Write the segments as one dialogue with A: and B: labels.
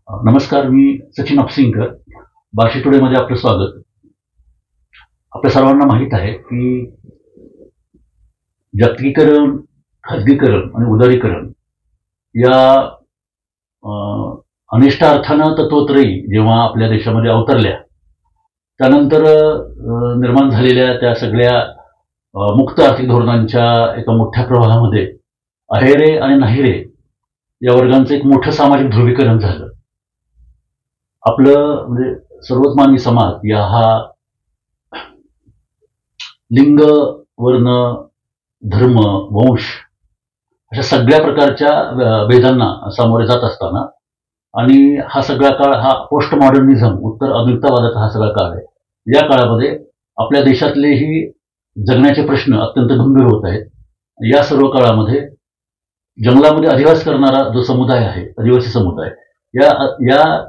A: नमस्कार, मी सचिन अपसिंगकर. बार्शी टुडेमध्ये आपलं स्वागत. आपल्या सर्वांना माहीत आहे की जागतिकीकरण, खाजगीकरण आणि उदारीकरण या अनिष्टार्थानं तत्वत्रयी जेव्हा आपल्या देशामध्ये अवतरल्या, त्यानंतर निर्माण झालेल्या त्या सगळ्या मुक्त आर्थिक धोरणांच्या एका मोठ्या प्रवाहामध्ये अहेरे आणि नाहिरे या वर्गांचं एक मोठं सामाजिक ध्रुवीकरण झालं. आपलं म्हणजे सर्वच मानवी समाज या हा लिंग, वर्ण, धर्म, वंश अशा सगळ्या प्रकारच्या भेदांना सामोरे जात असताना, आणि हा सगळा काळ हा पोस्ट मॉडर्निझम, उत्तर आधुनिकतावादाचा हा सगळा काळ आहे. या काळामध्ये आपल्या देशातलेही जगण्याचे प्रश्न अत्यंत गंभीर होत आहेत. या सर्व काळामध्ये जंगलामध्ये अधिवास करणारा जो समुदाय आहे, आदिवासी समुदाय, या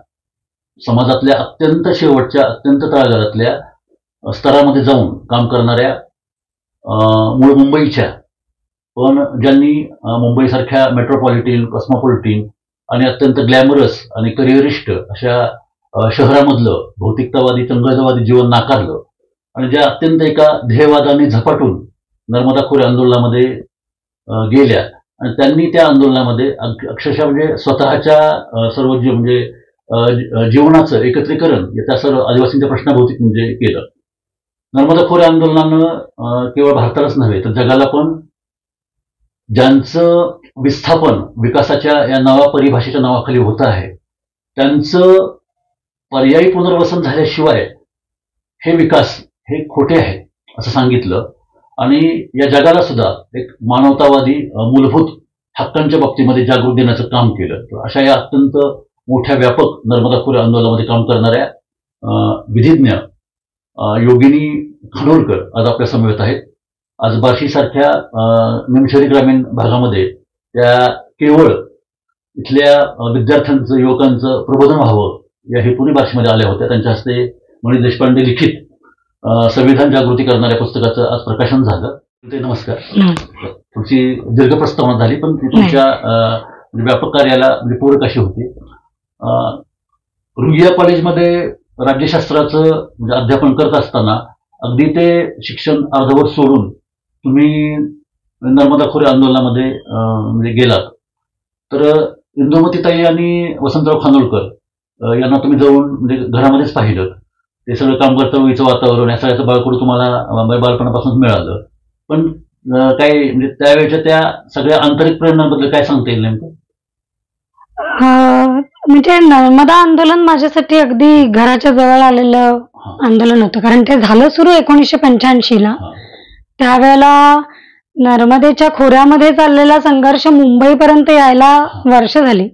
A: समाजातल्या अत्यंत शेवटच्या, अत्यंत तळागाळातल्या स्तरामध्ये जाऊन काम करणाऱ्या मूळ मुंबईच्या, पण ज्यांनी मुंबईसारख्या मेट्रोपॉलिटन, कॉस्मोपॉलिटन आणि अत्यंत ग्लॅमरस आणि करिअरिस्ट अशा शहरामधलं भौतिकतावादी, चंगळवादी जीवन नाकारलं आणि ज्या अत्यंत एका ध्येयवादाने झपाटून नर्मदा खोरे आंदोलनामध्ये गेल्या आणि त्यांनी त्या आंदोलनामध्ये अक्षरशः म्हणजे स्वतःच्या सर्व म्हणजे जीवनाचं एकत्रीकरण त्या सर्व आदिवासींच्या प्रश्नाभोवती म्हणजे केलं. नर्मदा खोरे आंदोलनानं केवळ भारतालाच नव्हे तर जगाला पण ज्यांचं विस्थापन विकासाच्या या नव्या परिभाषेच्या नावाखाली होत आहे, त्यांचं पर्यायी पुनर्वसन झाल्याशिवाय हे विकास हे खोटे आहे असं सांगितलं. आणि या जगाला सुद्धा एक मानवतावादी मूलभूत हक्कांच्या बाबतीमध्ये जागरूक देण्याचं काम केलं. अशा या अत्यंत मोठ्या व्यापक नर्मदा खोरे आंदोलनामध्ये काम करणाऱ्या विधिज्ञ योगिनी खानोलकर आज आपल्या समवेत आहेत. आज बार्शीसारख्या निमशहरी ग्रामीण भागामध्ये त्या केवळ इथल्या विद्यार्थ्यांचं, युवकांचं प्रबोधन व्हावं या हेतूने बार्शीमध्ये आल्या होत्या. त्यांच्या हस्ते मणि देशपांडे लिखित संविधान जागृती करणाऱ्या पुस्तकाचं आज प्रकाशन झालं. नमस्कार. तुमची दीर्घ प्रस्तावना झाली, पण ती तुमच्या व्यापक कार्याला म्हणजे पूरक अशी होती. रुईया कॉलेजमध्ये राज्यशास्त्राचं म्हणजे अध्यापन करत असताना अगदी ते शिक्षण अर्धवट सोडून तुम्ही नर्मदा खोरे आंदोलनामध्ये म्हणजे गेलात. तर इंदुमतीताई आणि वसंतराव खानोलकर यांना तुम्ही जाऊन म्हणजे घरामध्येच पाहिलं. ते सगळं कामगार चळवळीचं वातावरण, या सगळ्याचं बाळकडू तुम्हाला बालपणापासून मिळालं. पण काही म्हणजे त्यावेळेच्या त्या सगळ्या आंतरिक प्रेरणांबद्दल काय सांगता येईल नेमकं?
B: म्हणजे नर्मदा आंदोलन माझ्यासाठी अगदी घराच्या जवळ आलेलं आंदोलन होतं, कारण ते झालं सुरू 1985ला. त्यावेळेला नर्मदेच्या खोऱ्यामध्ये चाललेला संघर्ष मुंबईपर्यंत यायला वर्ष झाली.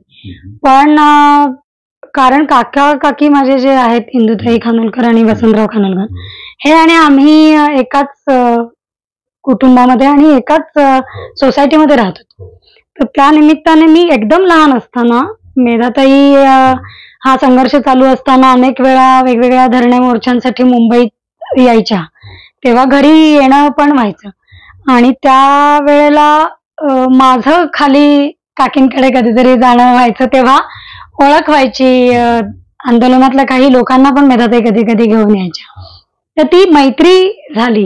B: पण कारण काका काकी माझे जे आहेत, इंदुताई खानोलकर आणि वसंतराव खानोलकर, हे आणि आम्ही एकाच कुटुंबामध्ये आणि एकाच सोसायटीमध्ये राहत होतो. तर त्या निमित्ताने मी एकदम लहान असताना, मेधाताई हा संघर्ष चालू असताना अनेक वेळा वेगवेगळ्या धरणे मोर्चांसाठी मुंबईत यायच्या, तेव्हा घरी येणं पण व्हायचं. आणि त्या वेळेला माझं खाली काकींकडे कधीतरी जाणं व्हायचं, तेव्हा ओळख व्हायची. आंदोलनातल्या काही लोकांना पण मेधाताई कधी कधी घेऊन यायच्या. तर ती मैत्री झाली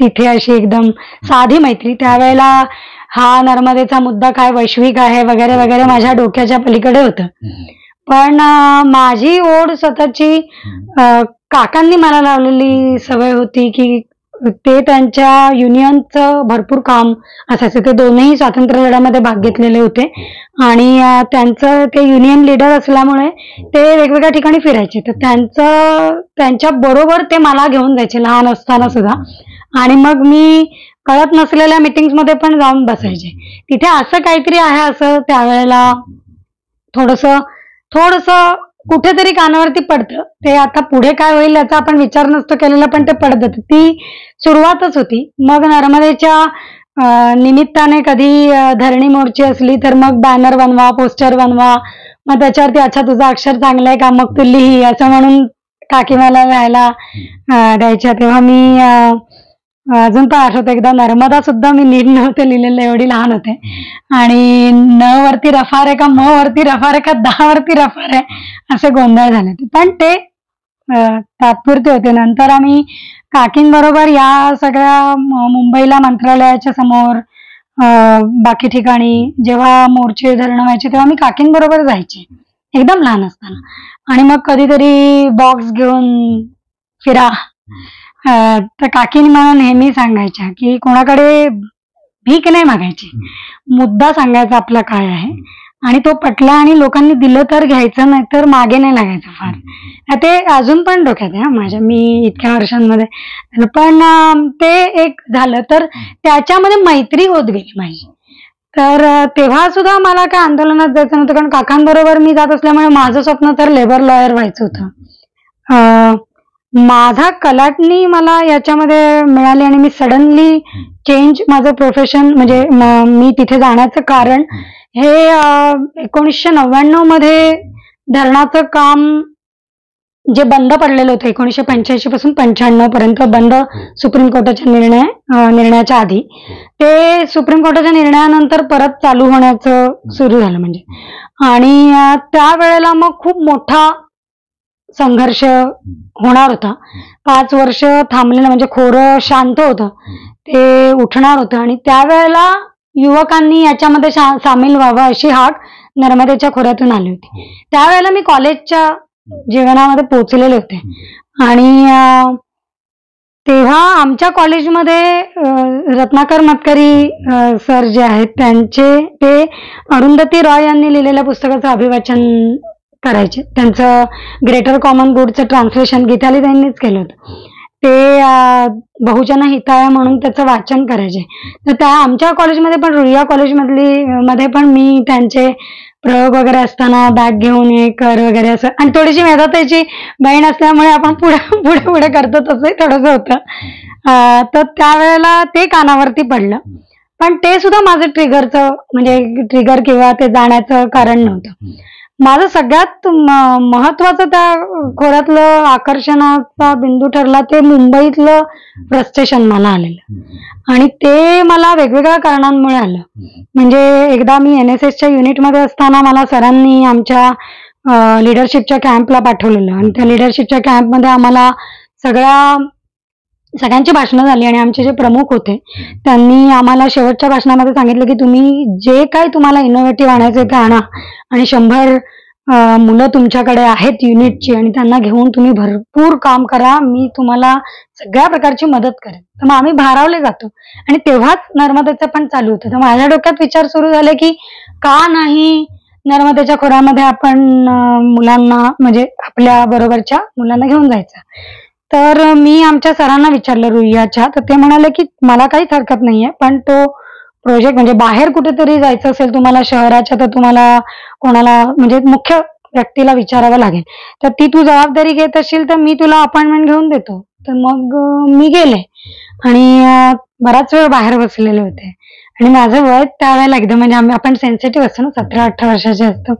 B: तिथे, अशी एकदम साधी मैत्री. त्यावेळेला हा नर्मदेचा मुद्दा काय वैश्विक आहे वगैरे वगैरे माझ्या डोक्याच्या पलीकडे होतं. पण माझी ओढ स्वतःची काकांनी मला लावलेली सवय होती की ते त्यांच्या युनियनचं भरपूर काम असायचं. ते दोन्ही स्वातंत्र्य लढ्यामध्ये भाग घेतलेले होते आणि त्यांचं ते युनियन लीडर असल्यामुळे ते वेगवेगळ्या ठिकाणी फिरायचे. तर त्यांच्या बरोबर ते मला घेऊन जायचे लहान असताना सुद्धा. आणि मग मी कळत नसलेल्या मीटिंग्समध्ये पण जाऊन बसायचे. तिथे असं काहीतरी आहे असं त्यावेळेला थोडंसं कुठेतरी कानावरती पडतं. ते आता पुढे काय होईल याचा आपण विचार नसतो केलेला, पण ते पडतं. ती सुरुवातच होती. मग नर्मदेच्या निमित्ताने कधी धरणी मोर्ची असली तर मग बॅनर बनवा, पोस्टर बनवा, मग त्याच्यावरती अच्छा तुझं अक्षर चांगलं आहे का, मग तू लिही, असं म्हणून काकी मला लिहायला द्यायच्या. तेव्हा मी अजून पण आठवतं एकदा नर्मदा सुद्धा मी नीट नव्हते लिहिलेलं, एवढी लहान होते. आणि न वरती रफार आहे का म वरती रफार आहे का दा वरती रफार आहे असे गोंधळ झाले होते. पण ते तात्पुरते होते. नंतर आम्ही काकींबरोबर या सगळ्या मुंबईला मंत्रालयाच्या समोर बाकी ठिकाणी जेव्हा मोर्चे धरणं व्हायचे तेव्हा मी काकींबरोबर जायचे एकदम लहान असताना. आणि मग कधीतरी बॉक्स घेऊन फिरा. तर काकीने मला नेहमी सांगायच्या की कोणाकडे भीक नाही मागायची, मुद्दा सांगायचा आपला काय आहे आणि तो पटला आणि लोकांनी दिलं तर घ्यायचं, नाही तर मागे नाही लागायचं. फार ते अजून पण डोक्यात आहे माझ्या, मी इतक्या वर्षांमध्ये. पण ते एक झालं तर त्याच्यामध्ये मैत्री होत गेली माझी. तर तेव्हा सुद्धा मला काय आंदोलनात जायचं नव्हतं, कारण काकांबरोबर मी जात असल्यामुळे माझं स्वप्न तर लेबर लॉयर व्हायचं होतं. माझा कलाटणी मला याच्यामध्ये मिळाली आणि मी सडनली चेंज माझं प्रोफेशन, म्हणजे मी तिथे जाण्याचं कारण हे 1999 मध्ये धरणाचं काम जे बंद पडलेलं होतं 1985 पासून 95 पर्यंत बंद, सुप्रीम कोर्टाच्या निर्णयाच्या आधी, ते सुप्रीम कोर्टाच्या निर्णयानंतर परत चालू होण्याचं सुरू झालं म्हणजे. आणि त्यावेळेला मग खूप मोठा संघर्ष होणार होता. 5 वर्ष थांबलेलं म्हणजे खोरं शांत होतं, ते उठणार होतं. आणि त्यावेळेला युवकांनी याच्यामध्ये सामील व्हावं अशी हाक नर्मदेच्या खोऱ्यातून आली होती. त्यावेळेला मी कॉलेजच्या जीवनामध्ये पोहोचलेले होते. आणि तेव्हा आमच्या कॉलेजमध्ये रत्नाकर मतकरी सर जे आहेत त्यांचे ते अरुंधती रॉय यांनी लिहिलेल्या पुस्तकाचं अभिवाचन करायचे. त्यांचं ग्रेटर कॉमन गुडचं ट्रान्सलेशन गीताली त्यांनीच केलं होतं. ते बहुजन हिताय म्हणून त्याचं वाचन करायचे. तर त्या आमच्या कॉलेजमध्ये पण, रुईया मध्ये पण मी त्यांचे प्रयोग वगैरे असताना बॅग घेऊन हे कर वगैरे असं, आणि थोडीशी मेधाताईची बहीण असल्यामुळे आपण पुढे पुढे पुढे करतो तसंही थोडंसं होतं. तर त्यावेळेला ते कानावरती पडलं. पण ते सुद्धा माझं ट्रिगर किंवा ते जाण्याचं कारण नव्हतं. माझं सगळ्यात महत्वाचं त्या खोऱ्यातलं आकर्षणाचा बिंदू ठरला ते मुंबईतलं फ्रस्ट्रेशन मला आलेलं. आणि ते मला वेगवेगळ्या कारणांमुळे आलं. म्हणजे एकदा मी NSSच्या युनिटमध्ये असताना मला सरांनी आमच्या लिडरशिपच्या कॅम्पला पाठवलेलं. आणि त्या लिडरशिपच्या कॅम्पमध्ये आम्हाला सगळ्यांची भाषणं झाली आणि आमचे जे प्रमुख होते त्यांनी आम्हाला शेवटच्या भाषणामध्ये सांगितलं की तुम्ही जे काही तुम्हाला इनोव्हेटिव्ह आणायचं ते आणा, आणि 100 मुलं तुमच्याकडे आहेत युनिटची आणि त्यांना घेऊन तुम्ही भरपूर काम करा, मी तुम्हाला सगळ्या प्रकारची मदत करेन. तर मग आम्ही भारावले जातो. आणि तेव्हाच नर्मदेचं पण चालू होतं. तर माझ्या डोक्यात विचार सुरू झाले की का नाही नर्मदेच्या खोऱ्यामध्ये आपण मुलांना, म्हणजे आपल्या बरोबरच्या मुलांना घेऊन जायचं. तर मी आमच्या सरांना विचारलं रुईयाच्या, तर ते म्हणाले की मला काहीच हरकत नाहीये, पण तो प्रोजेक्ट म्हणजे बाहेर कुठेतरी जायचं असेल तुम्हाला शहराच्या, तर तुम्हाला कोणाला म्हणजे मुख्य व्यक्तीला विचारावं लागेल. तर ती तू जबाबदारी घेत असशील तर मी तुला अपॉइंटमेंट घेऊन देतो. तर मग मी गेले आणि बराच वेळ बाहेर बसलेले होते. आणि माझं वय त्यावेळेला एकदम, म्हणजे आपण सेन्सिटिव्ह असतो ना, 17-18 वर्षाचे असतो,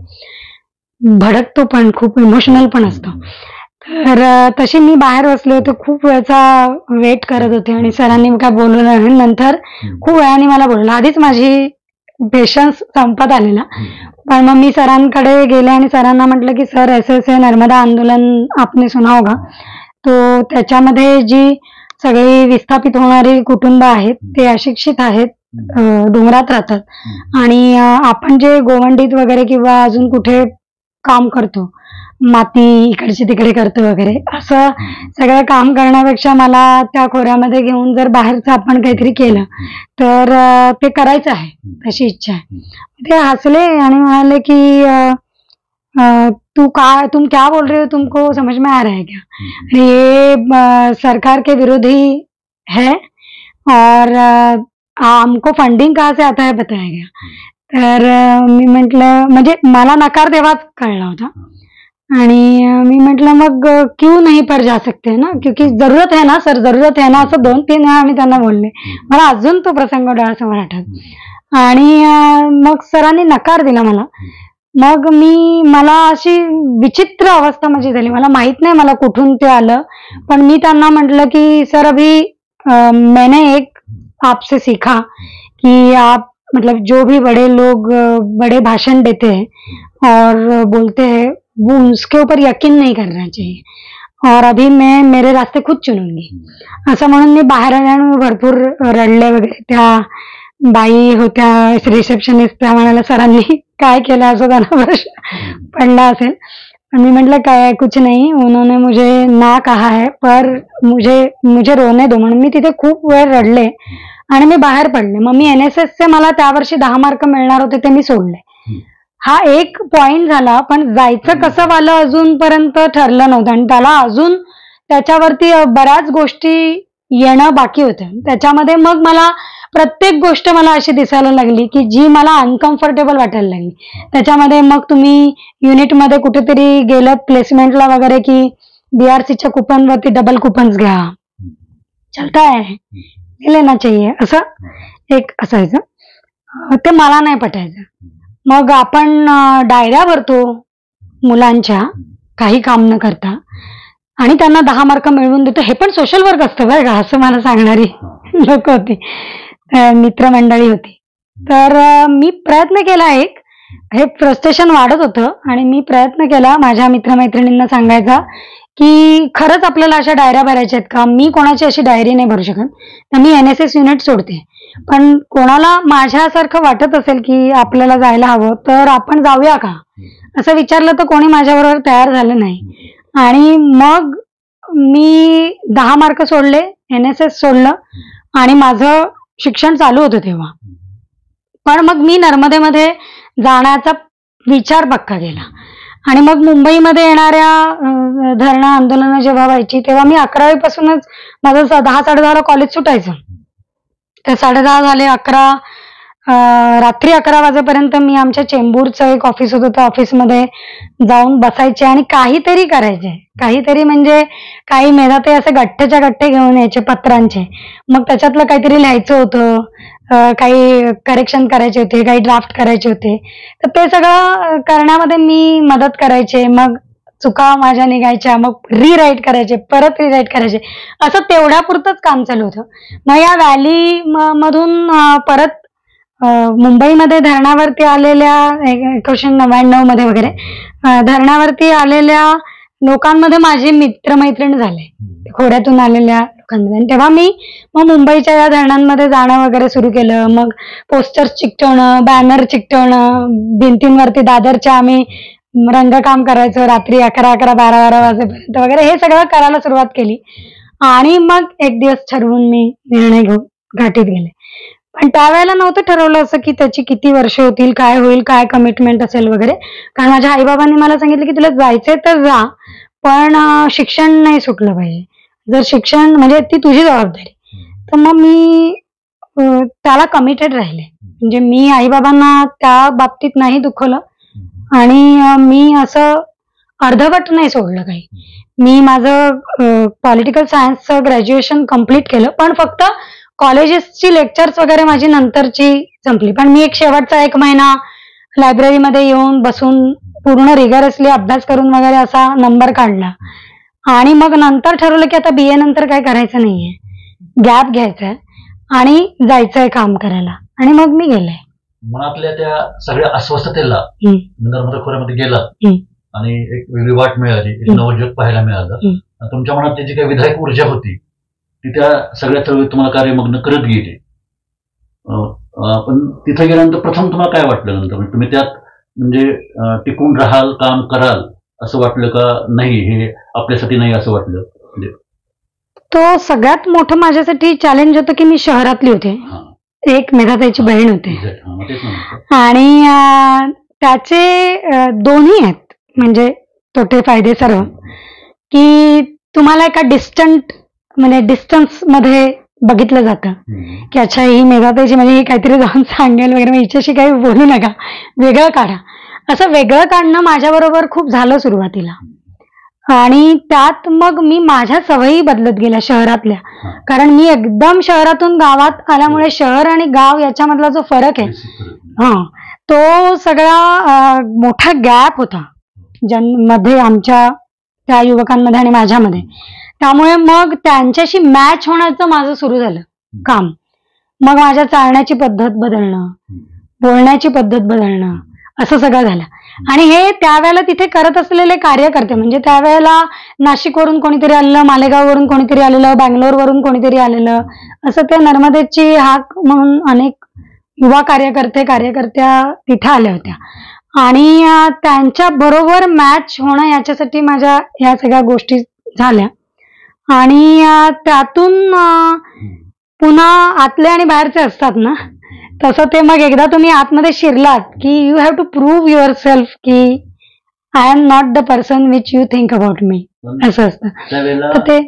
B: भडकतो पण, खूप इमोशनल पण असतो. तर तशी मी बाहेर बसले होते, खूप वेळचा वेट करत होते आणि सरांनी काय बोलवलं नाही. नंतर खूप वेळाने मला बोलवलं. आधीच माझी पेशन्स संपत आलेला. पण मग मी सरांकडे गेले आणि सरांना म्हटलं की सर ऐसे नर्मदा आंदोलन आपने सुना होगा. तो त्याच्यामध्ये जी सगळी विस्थापित होणारी कुटुंब आहेत ते अशिक्षित आहेत, डोंगरात राहतात, आणि आपण जे गोवंडीत वगैरे किंवा अजून कुठे काम करतो, माती इकडची तिकडे करतो वगैरे, असं सगळं काम करण्यापेक्षा मला त्या खोऱ्यामध्ये घेऊन जर बाहेरचं आपण काहीतरी केलं तर ते करायचं आहे, अशी इच्छा आहे. ते हसले आणि म्हणाले की तुम क्या बोल रहे हो, तुमको समझ में आ रहा है क्या, ये सरकार के विरोधी है और हमको फंडिंग कहाँ से आता है बताया गया. तर मी म्हटलं, म्हणजे मला नकार तेव्हाच कळला होता. आणि मी म्हटलं मग क्यों नहीं पर जा सकते ना, क्योंकि जरूरत है ना सर, जरूरत है ना, असं 2-3 वेळा मी त्यांना बोलले. मला अजून तो प्रसंग डोळ्यासमोर आठवतो. आणि मग सरांनी नकार दिला मला. मग मला अशी विचित्र अवस्था माझी झाली. मला माहित नाही मला कुठून ते आलं, पण मी त्यांना म्हटलं की सर अभी मैंने एक आपसे सीखा कि आप मतलब जो भी बड़े लोग बड़े भाषण देते हैं और बोलते हैं वो उसके ऊपर यकीन नहीं करना चाहिए और अभी मैं मेरे रास्ते खुद चुनूंगी असं म्हणून मी बाहेर आले आणि भरपूर रडले वगैरे. त्या बाई होत्या रिसेप्शनिस्ट, त्या म्हणाल्या सरांनी काय केलं असं त्यांना प्रश्न पडला असेल. पण मी म्हटलं काय कुछ नहीं, उन्होंने मुझे ना कहा है पर मुझे रोने दो म्हणून मी तिथे खूप वेळ रडले आणि मी बाहेर पडले. मग मी NSSचे मला त्या वर्षी 10 मार्क मिळणार होते ते मी सोडले. हा एक पॉइंट झाला. पण जायचं कसं वालं अजूनपर्यंत ठरलं नव्हतं आणि त्याला अजून त्याच्यावरती बऱ्याच गोष्टी येणं बाकी होत्या. त्याच्यामध्ये मग मला प्रत्येक गोष्ट मला अशी दिसायला लागली की जी मला अनकम्फर्टेबल वाटायला लागली. त्याच्यामध्ये मग तुम्ही युनिटमध्ये कुठेतरी गेलं प्लेसमेंटला वगैरे की BRCच्या कुपनवरती डबल कुपन्स घ्या, चलता है लेना चाहिए, असं एक असायचं. ते मला नाही पटायचं. मग आपण डायऱ्या भरतो मुलांच्या काही काम न करता आणि त्यांना 10 मार्क मिळवून देतो. हे पण सोशल वर्क असतं बरं का, असं मला सांगणारी लोक होती, मित्रमंडळी होती. तर मी प्रयत्न केला एक, हे फ्रस्ट्रेशन वाढत होतं आणि मी प्रयत्न केला माझ्या मित्रमैत्रिणींना सांगायचा की खरंच आपल्याला अशा डायऱ्या भरायच्या आहेत का. मी कोणाची अशी डायरी नाही भरू शकत, तर मी NSS युनिट सोडते. पण कोणाला माझ्यासारखं वाटत असेल की आपल्याला जायला हवं तर आपण जाऊया का असं विचारलं तर कोणी माझ्याबरोबर तयार झालं नाही. आणि मग मी 10 मार्क सोडले, NSS सोडलं आणि माझं शिक्षण चालू होतं तेव्हा. पण मग मी नर्मदेमध्ये जाण्याचा विचार पक्का केला आणि मग मुंबईमध्ये येणाऱ्या धरणं आंदोलनं जेव्हा व्हायची तेव्हा मी 11वी पासूनच माझं 10-10:30 कॉलेज सुटायचं. तर 10:30 झाले, 11 रात्री 11 वाजेपर्यंत मी आमच्या चेंबूरचं एक ऑफिस होतं त्या ऑफिसमध्ये जाऊन बसायचे आणि काहीतरी करायचे. काहीतरी म्हणजे काही मेधाते असे गठ्ठेच्या गठ्ठे घेऊन यायचे पत्रांचे. मग त्याच्यातलं काहीतरी लिहायचं होतं, काही करेक्शन करायचे होते, काही ड्राफ्ट करायचे होते. तर ते सगळं करण्यामध्ये मी मदत करायचे. मग चुका माझ्या निघायच्या, मग रिराईट करायचे, परत रिराईट करायचे, असं तेवढ्यापुरतंच काम चालू होतं. मग या व्हॅली मधून परत मुंबईमध्ये धरणावरती आलेल्या 1999 मध्ये वगैरे धरणावरती आलेल्या लोकांमध्ये माझी मित्रमैत्रीण झाले, खोऱ्यातून आलेल्या लोकांमध्ये. आणि तेव्हा मी मग मुंबईच्या या धरणांमध्ये जाणं वगैरे सुरू केलं. मग पोस्टर्स चिकटवणं, बॅनर चिकटवणं, भिंतींवरती दादरच्या आम्ही रंगकाम करायचो रात्री 11-12 वाजेपर्यंत वगैरे, हे सगळं करायला सुरुवात केली. आणि मग एक दिवस ठरवून मी निर्णय घेऊन घाटीत गेले. पण त्यावेळेला नव्हतं ठरवलं असं की त्याची किती वर्ष होतील, काय होईल, काय कमिटमेंट असेल वगैरे. कारण माझ्या आईबाबांनी मला सांगितलं की तुला जायचंय तर जा, पण शिक्षण नाही सुटलं पाहिजे. जर शिक्षण म्हणजे ती तुझी जबाबदारी. तर मग मी त्याला कमिटेड राहिले. म्हणजे मी आईबाबांना त्या बाबतीत नाही दुखवलं आणि मी असं अर्धवट नाही सोडलं काही. मी माझं पॉलिटिकल सायन्सचं ग्रॅज्युएशन कम्प्लीट केलं, पण फक्त कॉलेजेसची लेक्चर्स वगैरे माझी नंतरची संपली. पण मी शेवटचा 1 महिना लायब्ररीमध्ये येऊन बसून पूर्ण रिगरसली अभ्यास करून वगैरे असा नंबर काढला. आणि मग नंतर ठरवलं की आता BA नंतर काय करायचं नाहीये, गॅप घ्यायचाय आणि जायचंय काम करायला. आणि मग मी गेले.
A: मनातल्या त्या सगळ्या अस्वस्थतेला नर्मदा खोऱ्यामध्ये गेला आणि एक वेगळी वाट मिळाली, एक नवं जग पाहायला मिळालं. तुमच्या मनातली जी काही विधायक ऊर्जा होती ती त्या सगळ्या चळवळीत तुम्हाला कार्यमग्न करत गेली. पण तिथे गेल्यानंतर प्रथम तुम्हाला काय वाटलं नंतर, तुम्ही त्यात म्हणजे टिकून राहाल, काम कराल असं वाटलं का नाही, हे आपल्यासाठी नाही असं वाटलं? म्हणजे
B: तो सगळ्यात मोठं माझ्यासाठी चॅलेंज होतं की मी शहरातली होते, एक मेधाताईची बहीण होते आणि त्याचे दोन्ही आहेत म्हणजे तोटे फायदे सर्व. की तुम्हाला एका डिस्टन्स मध्ये बघितलं जातं की अच्छा ही मेधाताईची म्हणजे ही काहीतरी जाऊन सांगेल वगैरे, मग हिच्याशी काही बोलू नका, वेगळं काढा. असं वेगळं काढणं माझ्याबरोबर खूप झालं सुरुवातीला. आणि त्यात मग मी माझ्या सवयी बदलत गेल्या शहरातल्या. कारण मी एकदम शहरातून गावात आल्यामुळे शहर आणि गाव याच्यामधला जो फरक आहे तो सगळा मोठा गॅप होता मध्ये आमच्या त्या युवकांमध्ये आणि माझ्यामध्ये. त्यामुळे मग त्यांच्याशी मॅच होण्याचं माझं सुरू झालं काम. मग माझ्या चालण्याची पद्धत बदलणं, बोलण्याची पद्धत बदलणं, असं सगळं झालं. आणि हे त्यावेळेला तिथे करत असलेले कार्यकर्ते, म्हणजे त्यावेळेला नाशिकवरून कोणीतरी आलेलं, मालेगाववरून कोणीतरी आलेलं, बँगलोरवरून कोणीतरी आलेलं, असं त्या नर्मदेची हाक म्हणून अनेक युवा कार्यकर्त्या तिथे आल्या होत्या. आणि त्यांच्या बरोबर मॅच होणं याच्यासाठी माझ्या ह्या सगळ्या गोष्टी झाल्या. आणि त्यातून पुन्हा आतले आणि बाहेरचे असतात ना, तसं ते मग एकदा तुम्ही आतमध्ये शिरलात की you have to prove yourself की I am not the person which you think about me, असं असतं. तर ते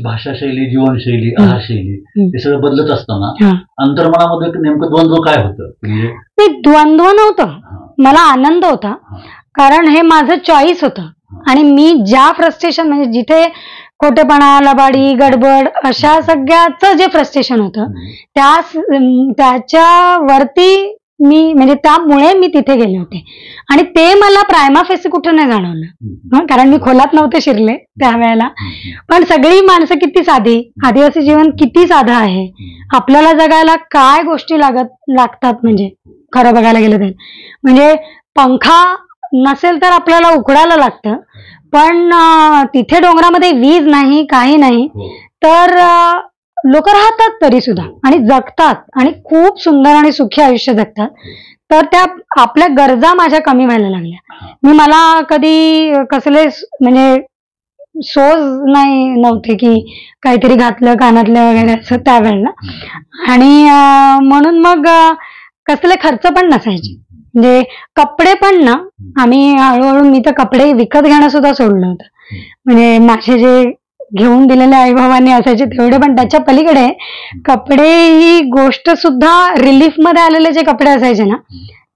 A: भाषाशैली, जीवनशैली, आहारशैली हे सगळं बदलत असताना अंतर्मनामध्ये नेमकं द्वंद्व काय होतं?
B: ते द्वंद्व नव्हतं, मला आनंद होता, कारण हे माझं चॉईस होतं. आणि मी ज्या फ्रस्ट्रेशन, म्हणजे जिथे खोटेपणा, लबाडी, गडबड अशा सगळ्याचं जे फ्रस्ट्रेशन होतं त्याच्यावरती मी, म्हणजे त्यामुळे मी तिथे गेले होते. आणि ते मला प्रायमा फेसी कुठं नाही जाणवलं, कारण मी खोलात नव्हते शिरले त्यावेळेला. पण सगळी माणसं किती साधी, आदिवासी जीवन किती साधं आहे, आपल्याला जगायला काय गोष्टी लागतात, म्हणजे खरं बघायला गेलं तर म्हणजे पंखा नसेल तर आपल्याला उकडायला लागतं, पण तिथे डोंगरामध्ये वीज नाही, काही नाही, तर लोक राहतात तरी सुद्धा आणि जगतात आणि खूप सुंदर आणि सुखी आयुष्य जगतात. तर त्या आपल्या गरजा माझ्या कमी व्हायला लागल्या. मला कधी कसले म्हणजे सोज नव्हते की काहीतरी घातलं कानातलं वगैरे असं त्यावेळेला. आणि म्हणून मग कसले खर्च पण नसायचे, म्हणजे कपडे पण ना, आम्ही हळूहळू, मी तर कपडे विकत घेणं सुद्धा सोडलं होतं. म्हणजे माझे जे घेऊन दिलेले आईबाबांनी असायचे तेवढे, पण त्याच्या पलीकडे कपडे ही गोष्ट सुद्धा, रिलीफ मध्ये आलेले जे कपडे असायचे ना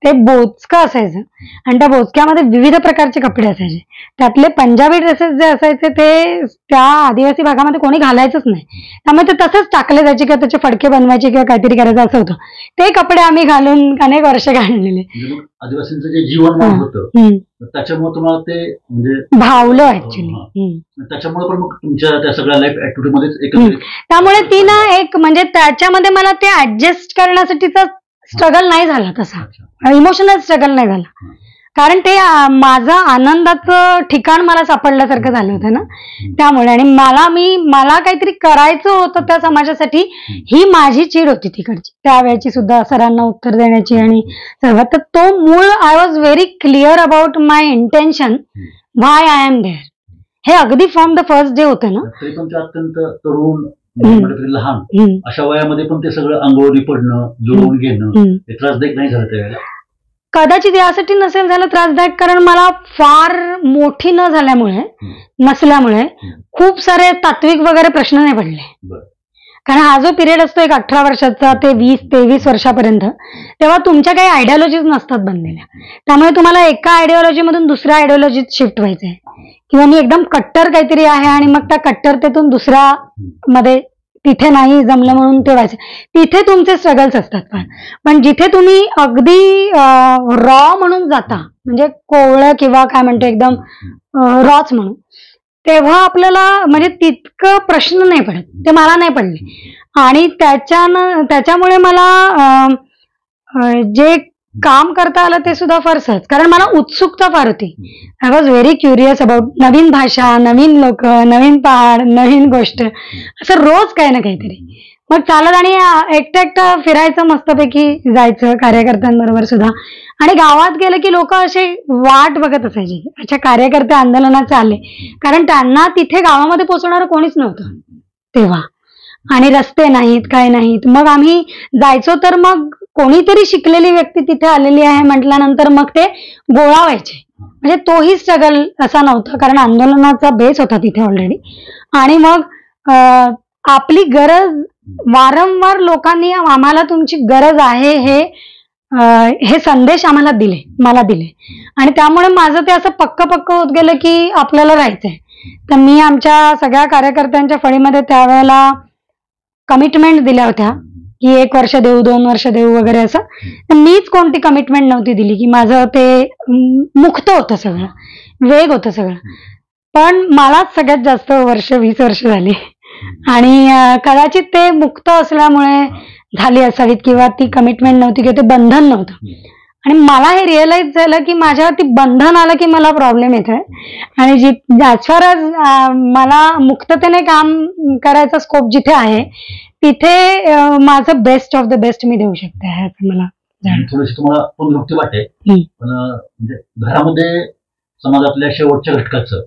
B: ते बोचकं असायचं. आणि त्या बोचक्यामध्ये विविध प्रकारचे कपडे असायचे. त्यातले पंजाबी ड्रेसेस जे असायचे ते त्या आदिवासी भागामध्ये कोणी घालायचंच नाही, त्यामुळे ते तसंच टाकले जायचे किंवा त्याचे फडके बनवायचे किंवा काहीतरी करायचं असं होतं. ते कपडे आम्ही घालून अनेक वर्ष घाललेले.
A: आदिवासींचं जे जीवनमान होतं त्याच्यामुळे तुम्हाला ते म्हणजे
B: भावलं ऍक्च्युली.
A: त्याच्यामुळे पण मग तुमच्या त्या सगळ्या लाईफ ऍक्टिव्हिटी मध्ये
B: त्यामुळे ती ना एक, म्हणजे त्याच्यामध्ये मला ते ऍडजस्ट करण्यासाठीचा स्ट्रगल नाही झाला, तसा इमोशनल स्ट्रगल नाही झाला, कारण ते माझं आनंदाचं ठिकाण मला सापडल्यासारखं झालं होतं ना त्यामुळे. आणि मला काहीतरी करायचं होतं त्या समाजासाठी, ही माझी चीड होती तिकडची त्यावेळेची सुद्धा, सरांना उत्तर देण्याची आणि सर्व. तर तो मूळ, I was very clear about my intention, why I am there, हे अगदी फ्रॉम द फर्स्ट डे होतं ना.
A: तरी पण ते अत्यंत तरुण, लहान अशा वयामध्ये पण ते सगळं अंगवळी पडणं, जुळवून घेणं हे त्रासदायक नाही झालं त्यावेळेला?
B: कदाचित यासाठी नसेल झालं त्रासदायक, कारण मला फार मोठी नसल्यामुळे खूप सारे तात्विक वगैरे प्रश्न नाही पडले. कारण हा जो पिरियड असतो एक 18 वर्षाचा ते 20-23 वर्षापर्यंत, तेव्हा तुमच्या काही आयडियोलॉजीज नसतात बनलेल्या, त्यामुळे तुम्हाला एका आयडियोलॉजी मधून दुसऱ्या आयडियोलॉजीत शिफ्ट व्हायचंय, किंवा मी एकदम कट्टर काहीतरी आहे आणि मग त्या कट्टरतेतून दुसऱ्या मध्ये, तिथे नाही जमलं म्हणून ते व्हायचं. तिथे तुमचे स्ट्रगल्स असतात. पण जिथे तुम्ही अगदी रॉ म्हणून जाता, म्हणजे कोवळं किंवा काय म्हणतो एकदम रॉच म्हणून, तेव्हा आपल्याला म्हणजे तितकं प्रश्न नाही पडत, ते मला नाही पडले. आणि त्याच्यामुळे मला जे काम करता आलं ते सुद्धा फार सहज, कारण मला उत्सुकता फार होती. I was very curious about नवीन भाषा, नवीन लोक, नवीन पहाड, नवीन गोष्ट, असं रोज काही ना काहीतरी. मग चालत आणि एकटं फिरायचं, मस्तपैकी जायचं कार्यकर्त्यांबरोबर सुद्धा. आणि गावात गेलं की लोक असे वाट बघत असायचे, अच्छा कार्यकर्ते आंदोलनाचे आले, कारण त्यांना तिथे गावामध्ये पोहोचणारं कोणीच नव्हतं तेव्हा, आणि रस्ते नाहीत, काय नाहीत. मग आम्ही जायचो, तर मग कोणीतरी शिकलेली व्यक्ती तिथे आलेली आहे म्हटल्यानंतर मग ते गोळा व्हायचे. म्हणजे तोही स्ट्रगल असा नव्हता, कारण आंदोलनाचा बेस होता तिथे ऑलरेडी. आणि मग आपली गरज, वारंवार लोकांनी आम्हाला तुमची गरज आहे हे संदेश मला दिले. आणि त्यामुळे माझं ते असं पक्क होत गेलं की आपल्याला राहायचंय. तर मी आमच्या सगळ्या कार्यकर्त्यांच्या फळीमध्ये त्यावेळेला कमिटमेंट दिल्या होत्या की 1 वर्ष देऊ, 2 वर्ष देऊ वगैरे असं. तर मीच कोणती कमिटमेंट नव्हती दिली, की माझं ते मुक्त होतं सगळं, वेग होतं सगळं. पण मला सगळ्यात जास्त वर्ष 20 वर्ष झाली आणि कदाचित ते मुक्त असल्यामुळे झाली असावीत किंवा ती कमिटमेंट नव्हती किंवा ते बंधन नव्हतं. आणि मला हे रिअलाइज झालं की माझ्यावरती बंधन आलं की मला प्रॉब्लेम येतोय आणि ॲज फार एज मला मुक्ततेने काम करायचा स्कोप जिथे आहे तिथे माझं बेस्ट ऑफ द बेस्ट मी देऊ शकते असं मला
A: थोडीशी तुम्हाला पुनरुक्ती वाटेल. पण म्हणजे घरामध्ये समाजातल्या शेवटच्या घटकाचं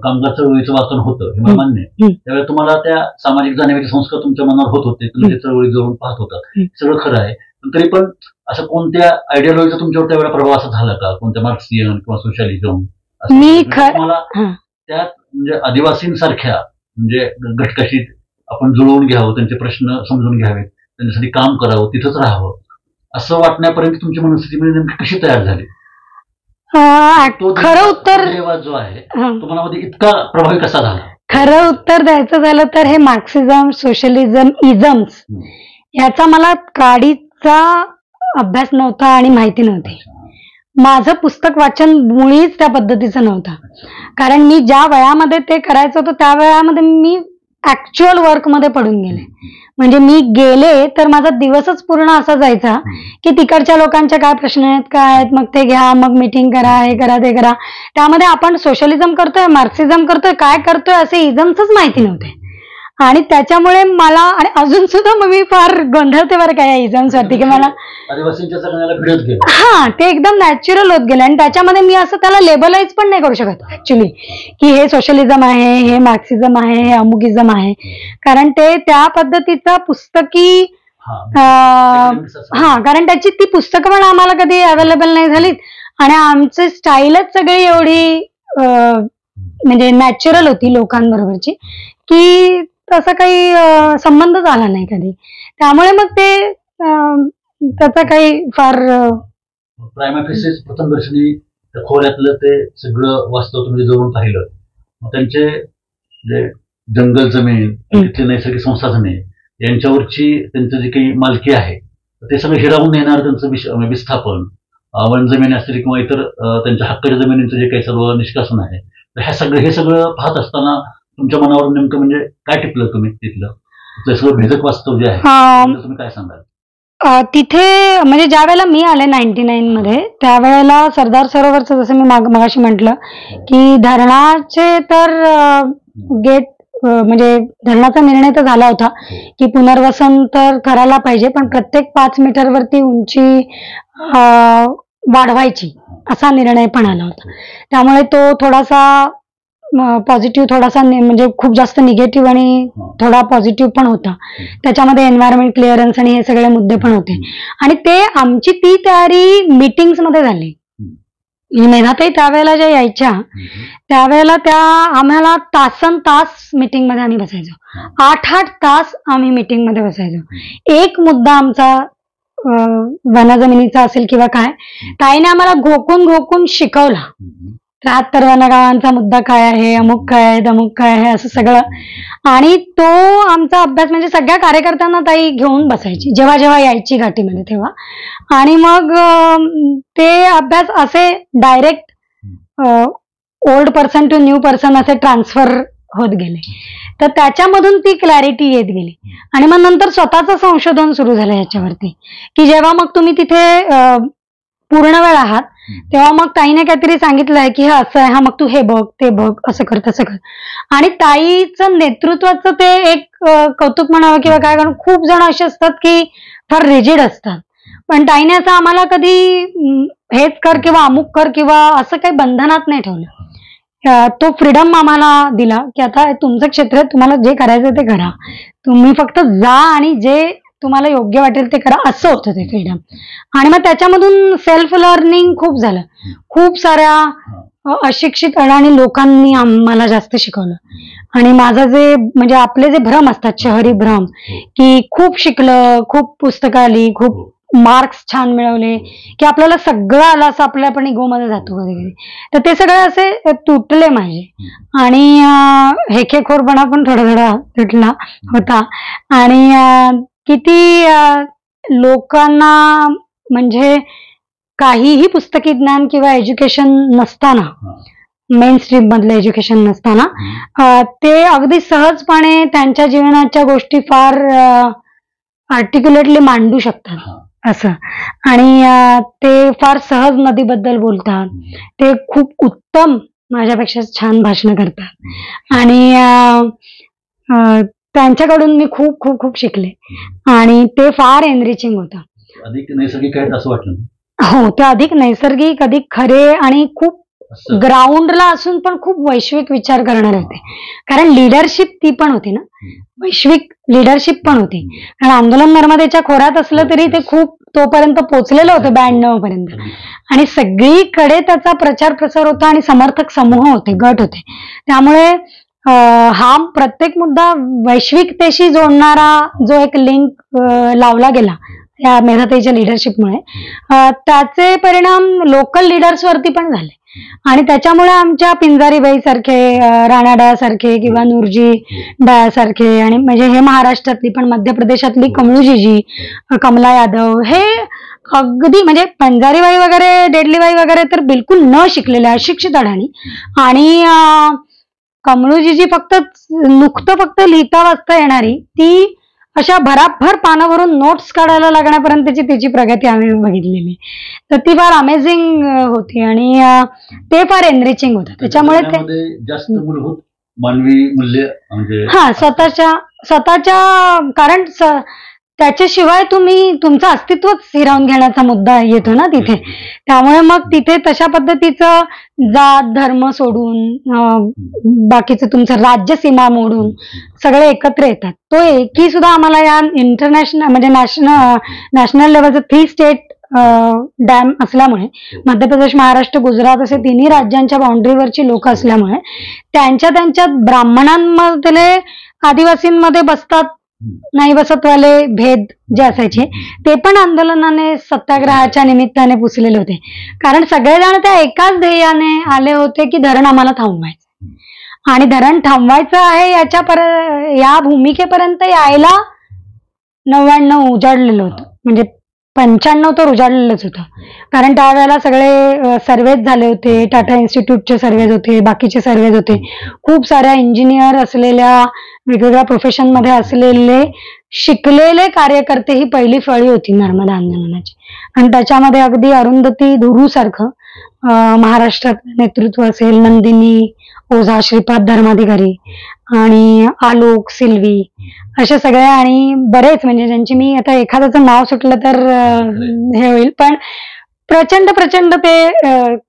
A: कामगार चळवळीचं वाचन होतं हे मला मान्य आहे. त्यावेळेस तुम्हाला त्या सामाजिक जाणीवेचे संस्कार तुमच्या मनावर होत होते, तुम्ही त्या चळवळी जवळून पाहत होता, सगळं खरं आहे. पण तरी पण असं कोणत्या आयडियोलॉजीचा तुमच्यावर त्यावेळेला प्रभाव असा झाला का, कोणत्या मार्क्सियन किंवा सोशलिझम तुम्हाला त्यात म्हणजे आदिवासींसारख्या म्हणजे घटकाशी आपण जुळवून घ्यावं, त्यांचे प्रश्न समजून घ्यावेत, त्यांच्यासाठी काम करावं, तिथंच राहावं असं वाटण्यापर्यंत तुमची मनस्थिती म्हणजे नेमकी कशी तयार झाली?
B: खरं उत्तर
A: जो आहे तो मनामध्ये इतका प्रभावी कसा झाला?
B: खरं उत्तर द्यायचं झालं तर हे मार्क्सिझम, सोशलिझम, इझम्स याचा मला काडीचा अभ्यास नव्हता आणि माहिती नव्हती. माझं पुस्तक वाचन मुळीच त्या पद्धतीचं नव्हतं. कारण मी ज्या वयामध्ये ते करायचं होतं त्या वयामध्ये मी ऍक्च्युअल वर्कमध्ये पडून गेले. म्हणजे मी गेले तर माझा दिवसच पूर्ण असा जायचा की तिकडच्या लोकांचे काय प्रश्न आहेत, काय आहेत, मग ते घ्या, मग मीटिंग करा, हे करा, ते करा. त्यामध्ये आपण सोशलिझम करतोय, मार्क्सिझम करतोय, काय करतोय असे इझम्सच माहिती नव्हते. आणि त्याच्यामुळे मला आणि अजून सुद्धा मग मी फार गोंधळते बरं का या इझम्स वरती की मला ते एकदम नॅचरल होत गेलं. आणि त्याच्यामध्ये मी असं त्याला लेबलाइज पण नाही करू शकत ऍक्च्युली की हे सोशलिझम आहे, हे मार्क्सिझम आहे, हे अमुकिझम आहे. कारण ते त्या पद्धतीचा पुस्तकी कारण त्याची ती पुस्तकं पण आम्हाला कधी अवेलेबल नाही झालीत आणि आमची स्टाईलच सगळी एवढी म्हणजे नॅचरल होती लोकांबरोबरची की तसा काही संबंधच आला नाही कधी. त्यामुळे मग ते त्याचा काही फार
A: प्रथमदर्शनी खोऱ्यातलं ते सगळं वास्तव तुम्ही जवळून पाहिलं. मग त्यांचे जे जंगल जमीन, तिथली नैसर्गिक संसाधने यांच्यावरची त्यांचं जे काही मालकी आहे ते सगळं हिरावून येणार त्यांचं विस्थापन, वन जमिनी असतील किंवा इतर त्यांच्या हक्काच्या जमिनींचं जे काही सर्व निष्कासन आहे, तर हे सगळं पाहत असताना तुमच्या मनावर नेमकं म्हणजे काय टिपलं तुम्ही तिथलं सगळं भेदक वास्तव जे आहे तुम्ही काय सांगाल?
B: तिथे म्हणजे ज्या वेळेला मी आले 99 मध्ये त्यावेळेला सरदार सरोवरचं जसं मी मगाशी म्हटलं की धरणाचे तर गेट म्हणजे धरणाचा निर्णय तर झाला होता की पुनर्वसन तर करायला पाहिजे, पण प्रत्येक 5 मीटरवरती उंची वाढवायची असा निर्णय पण आला होता. त्यामुळे तो थोडासा पॉझिटिव्ह थोडासा म्हणजे खूप जास्त निगेटिव्ह आणि थोडा पॉझिटिव्ह पण होता. त्याच्यामध्ये एन्व्हायरमेंट क्लिअरन्स आणि हे सगळे मुद्दे पण होते. आणि ते आमची ती तयारी मीटिंग्स मध्ये झाली. मेधाताई त्यावेळेला ज्या यायच्या त्यावेळेला त्या आम्हाला तासन तास मीटिंग मध्ये आम्ही बसायचो. 8-8 तास आम्ही मीटिंग मध्ये बसायचो. एक मुद्दा आमचा वनजमिनीचा असेल किंवा काय, ताईने आम्हाला घोकून शिकवला. 73 वनगावांचा मुद्दा काय आहे, अमुक काय आहे, दमुक काय आहे, असं सगळं. आणि तो आमचा अभ्यास म्हणजे सगळ्या कार्यकर्त्यांना ताई घेऊन बसायची जेव्हा जेव्हा यायची घाटीमध्ये तेव्हा. आणि मग ते अभ्यास असे direct old person to new person असे ट्रान्सफर होत गेले. तर त्याच्यामधून ती क्लॅरिटी येत गेली. आणि मग नंतर स्वतःचं संशोधन सुरू झालं याच्यावरती की जेव्हा मग तुम्ही तिथे पूर्ण वेळ आहात तेव्हा मग ताईने काहीतरी सांगितलंय की हे असं आहे, हा मग तू हे बघ, ते बघ, असं कर, तसं कर. आणि ताईचं नेतृत्वाचं ते एक कौतुक म्हणावं किंवा काय, कारण खूप जण असे असतात की फार रिजिड असतात, पण ताईने असं आम्हाला कधी हेच कर किंवा अमुक कर किंवा असं काही बंधनात नाही ठेवलं. तो फ्रीडम आम्हाला दिला की आता तुमचं क्षेत्र आहे, तुम्हाला जे करायचं ते करा, तुम्ही फक्त जा आणि जे तुम्हाला योग्य वाटेल ते करा, असं होतं ते फ्रीडम. आणि मग त्याच्यामधून सेल्फ लर्निंग खूप झालं. खूप साऱ्या अशिक्षित अडाणी लोकांनी आम्हाला जास्त शिकवलं. आणि माझं जे म्हणजे आपले जे भ्रम असतात शहरी भ्रम की खूप शिकलं, खूप पुस्तकं आली, खूप मार्क्स छान मिळवले की आपल्याला सगळं आलं असं आपल्या आपण इगोमध्ये जातो कधी कधी, तर ते सगळे असे तुटले माझे. आणि हेखेखोरपणा पण थोडा तुटला होता. आणि किती लोकांना म्हणजे काहीही पुस्तकी ज्ञान किंवा एज्युकेशन नसताना मेन स्ट्रीम मधलं एज्युकेशन नसताना ते अगदी सहजपणे त्यांच्या जीवनाच्या गोष्टी फार आर्टिक्युलेटली मांडू शकतात असं. आणि ते फार सहज नदीबद्दल बोलतात. ते खूप उत्तम, माझ्यापेक्षा छान भाषण करतात. आणि त्यांच्याकडून मी खूप खूप खूप शिकले आणि ते फार एनरिचिंग होतं.
A: अधिक नैसर्गिक आहेत असं वाटलं?
B: हो, ते अधिक नैसर्गिक, अधिक खरे आणि खूप ग्राउंडला असून पण खूप वैश्विक विचार करणारे होते. कारण लिडरशिप ती पण होती ना, वैश्विक लिडरशिप पण होती. कारण आंदोलन नर्मदेच्या खोऱ्यात असलं तरी ते खूप तोपर्यंत पोचलेलं होतं 92 पर्यंत. आणि सगळीकडे त्याचा प्रचार प्रसार होता आणि समर्थक समूह होते, गट होते. त्यामुळे हा प्रत्येक मुद्दा वैश्विकतेशी जोडणारा जो एक लिंक लावला गेला या मेधाताईच्या लिडरशिपमुळे, त्याचे परिणाम लोकल लिडर्स वरती पण झाले. आणि त्याच्यामुळे आमच्या पिंजारीबाई सारखे, राणा डाया सारखे किंवा नूरजी डाया सारखे, आणि म्हणजे हे महाराष्ट्रातली पण मध्य प्रदेशातली कमळूजीजी, कमला यादव, हे अगदी म्हणजे पंजारीबाई वगैरे, डेडलीबाई वगैरे तर बिलकुल न शिकलेल्या अशिक्षित अडाणी. आणि कमळूजीजी नुकतं फक्त लिहिता वाचता येणारी, ती अशा भराभर पानं भरून नोट्स काढायला लागण्यापर्यंतची तिची प्रगती आम्ही बघितलेली. तर ती फार अमेझिंग होती आणि ते फार एनरिचिंग होतं. त्याच्यामुळे ते
A: जास्त मूलभूत मानवी मूल्य म्हणजे
B: स्वतःच्या कारण त्याच्याशिवाय तुम्ही तुमचं अस्तित्वच हिरावून घेण्याचा मुद्दा येतो ना तिथे. त्यामुळे मग तिथे तशा पद्धतीचं जात धर्म सोडून, बाकीचं तुमचं राज्य सीमा मोडून सगळे एकत्र येतात. तो एकही सुद्धा आम्हाला या इंटरनॅशनल म्हणजे नॅशनल लेवलचं 3 स्टेट डॅम असल्यामुळे, मध्य प्रदेश, महाराष्ट्र, गुजरात असे तिन्ही राज्यांच्या बाउंड्रीवरची लोक असल्यामुळे त्यांच्या ब्राह्मणांमधले आदिवासींमध्ये बसतात नाही बसतवाले भेद जे असायचे ते पण आंदोलनाने, सत्याग्रहाच्या निमित्ताने पुसलेले होते. कारण सगळेजण त्या एकाच ध्येयाने आले होते की धरण आम्हाला थांबवायचं, आणि धरण थांबवायचं आहे या भूमिकेपर्यंत यायला 99 उजाडलेलं होतं. म्हणजे 95 तर उजाडलेलंच होतं. कारण त्यावेळेला सगळे सर्वेज झाले होते, टाटा इन्स्टिट्यूटचे सर्वेज होते, बाकीचे सर्वेज होते. खूप साऱ्या इंजिनियर असलेल्या, वेगवेगळ्या प्रोफेशन मध्ये असलेले शिकलेले कार्यकर्ते ही पहिली फळी होती नर्मदा आंदोलनाची. आणि त्याच्यामध्ये अगदी अरुंधती धुरू सारखं महाराष्ट्रात नेतृत्व असेल, नंदिनी ओझा, श्रीपाद धर्माधिकारी आणि आलोक सिल्वी, असे सगळे आणि बरेच, म्हणजे ज्यांची मी आता एखाद्याचं नाव सुटलं तर हे होईल, पण प्रचंड ते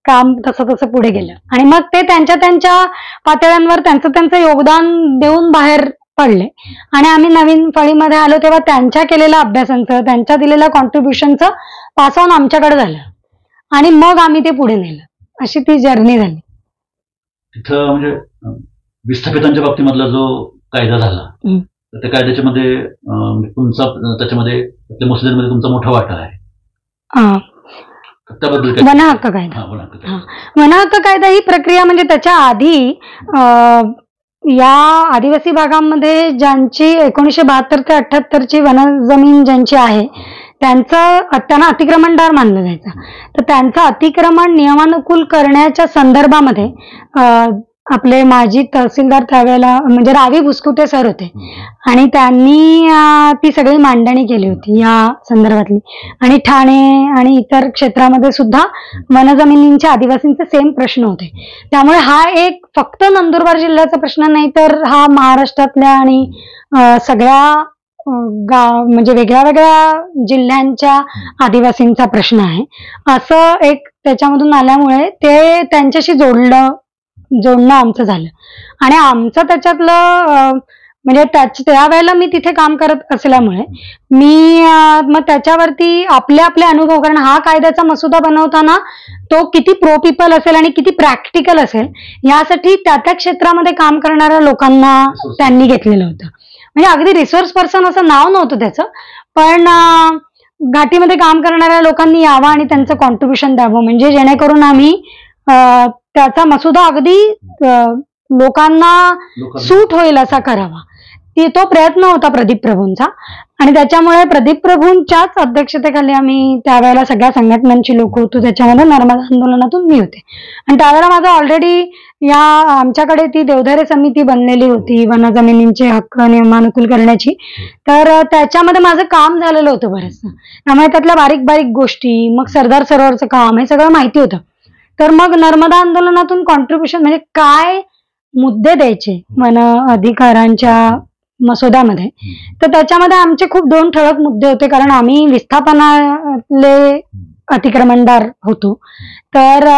B: काम तसं पुढे गेलं. आणि मग ते त्यांच्या पातळ्यांवर त्यांचं योगदान देऊन बाहेर पडले. आणि आम्ही नवीन फळीमध्ये आलो तेव्हा त्यांच्या केलेल्या अभ्यासांचं, त्यांच्या दिलेल्या कॉन्ट्रीब्युशनचं पास ऑन आमच्याकडे झालं आणि मग आम्ही ते पुढे नेलं. अशी ती जर्नी झाली.
A: तिथं म्हणजे विस्थापितांच्या बाबतीमधला जो कायदा झाला, त्या कायद्याच्या मध्ये त्याच्यामध्ये मुस्लिममध्ये तुमचा मोठा वाटा आहे.
B: वन हक्क कायदा. वन हक्क कायदा ही प्रक्रिया म्हणजे त्याच्या आधी या आदिवासी भागामध्ये ज्यांची 1972 ते 78ची वनजमीन ज्यांची आहे त्यांना अतिक्रमणदार मानलं जायचं. तर त्यांचं अतिक्रमण नियमानुकूल करण्याच्या संदर्भामध्ये आपले माजी तहसीलदार त्यावेळेला म्हणजे रावी भुसकुटे सर होते आणि त्यांनी ती सगळी मांडणी केली होती या संदर्भातली. आणि ठाणे आणि इतर क्षेत्रामध्ये सुद्धा वनजमिनींच्या आदिवासींचे सेम प्रश्न होते. त्यामुळे हा एक फक्त नंदुरबार जिल्ह्याचा प्रश्न नाही, तर हा महाराष्ट्रातल्या आणि सगळ्या म्हणजे वेगळ्या जिल्ह्यांच्या आदिवासींचा प्रश्न आहे. असं एक त्याच्यामधून आल्यामुळे ते त्यांच्याशी जोडणं आमचं झालं. आणि आमचं त्याच्यातलं म्हणजे त्यावेळेला मी तिथे काम करत असल्यामुळे मी मग त्याच्यावरती आपले अनुभव, कारण हा कायद्याचा मसुदा बनवताना तो किती प्रो पीपल असेल आणि किती प्रॅक्टिकल असेल यासाठी त्या क्षेत्रामध्ये काम करणाऱ्या लोकांना त्यांनी घेतलेलं होतं. म्हणजे अगदी रिसोर्स पर्सन असं नाव नव्हतं त्याचं, पण घाटीमध्ये काम करणाऱ्या लोकांनी यावं आणि त्यांचं कॉन्ट्रीब्युशन द्यावं, म्हणजे जेणेकरून आम्ही त्याचा मसुदा अगदी लोकांना सूट होईल असा करावा. तो प्रयत्न होता प्रदीप प्रभूंचा. आणि त्याच्यामुळे प्रदीप प्रभूंच्याच अध्यक्षतेखाली आम्ही त्यावेळेला सगळ्या संघटनांची लोक होतो. त्याच्यामध्ये नर्मदा आंदोलनातून मी होते. आणि त्यावेळेला माझं ऑलरेडी या आमच्याकडे ती देवधरे समिती बनलेली होती वन जमिनींचे हक्क नियमानुकूल करण्याची. तर त्याच्यामध्ये माझं काम झालेलं होतं बरंचसं. त्यामुळे त्यातल्या बारीक बारीक गोष्टी, मग सरदार सरोवरचं काम, हे सगळं माहिती होतं. तर मग नर्मदा आंदोलनातून कॉन्ट्रीब्युशन म्हणजे काय मुद्दे द्यायचे वन अधिकारांच्या मसुद्यामध्ये, तर त्याच्यामध्ये आमचे खूप 2 ठळक मुद्दे होते. कारण आम्ही विस्थापनातले अतिक्रमणदार होतो. तर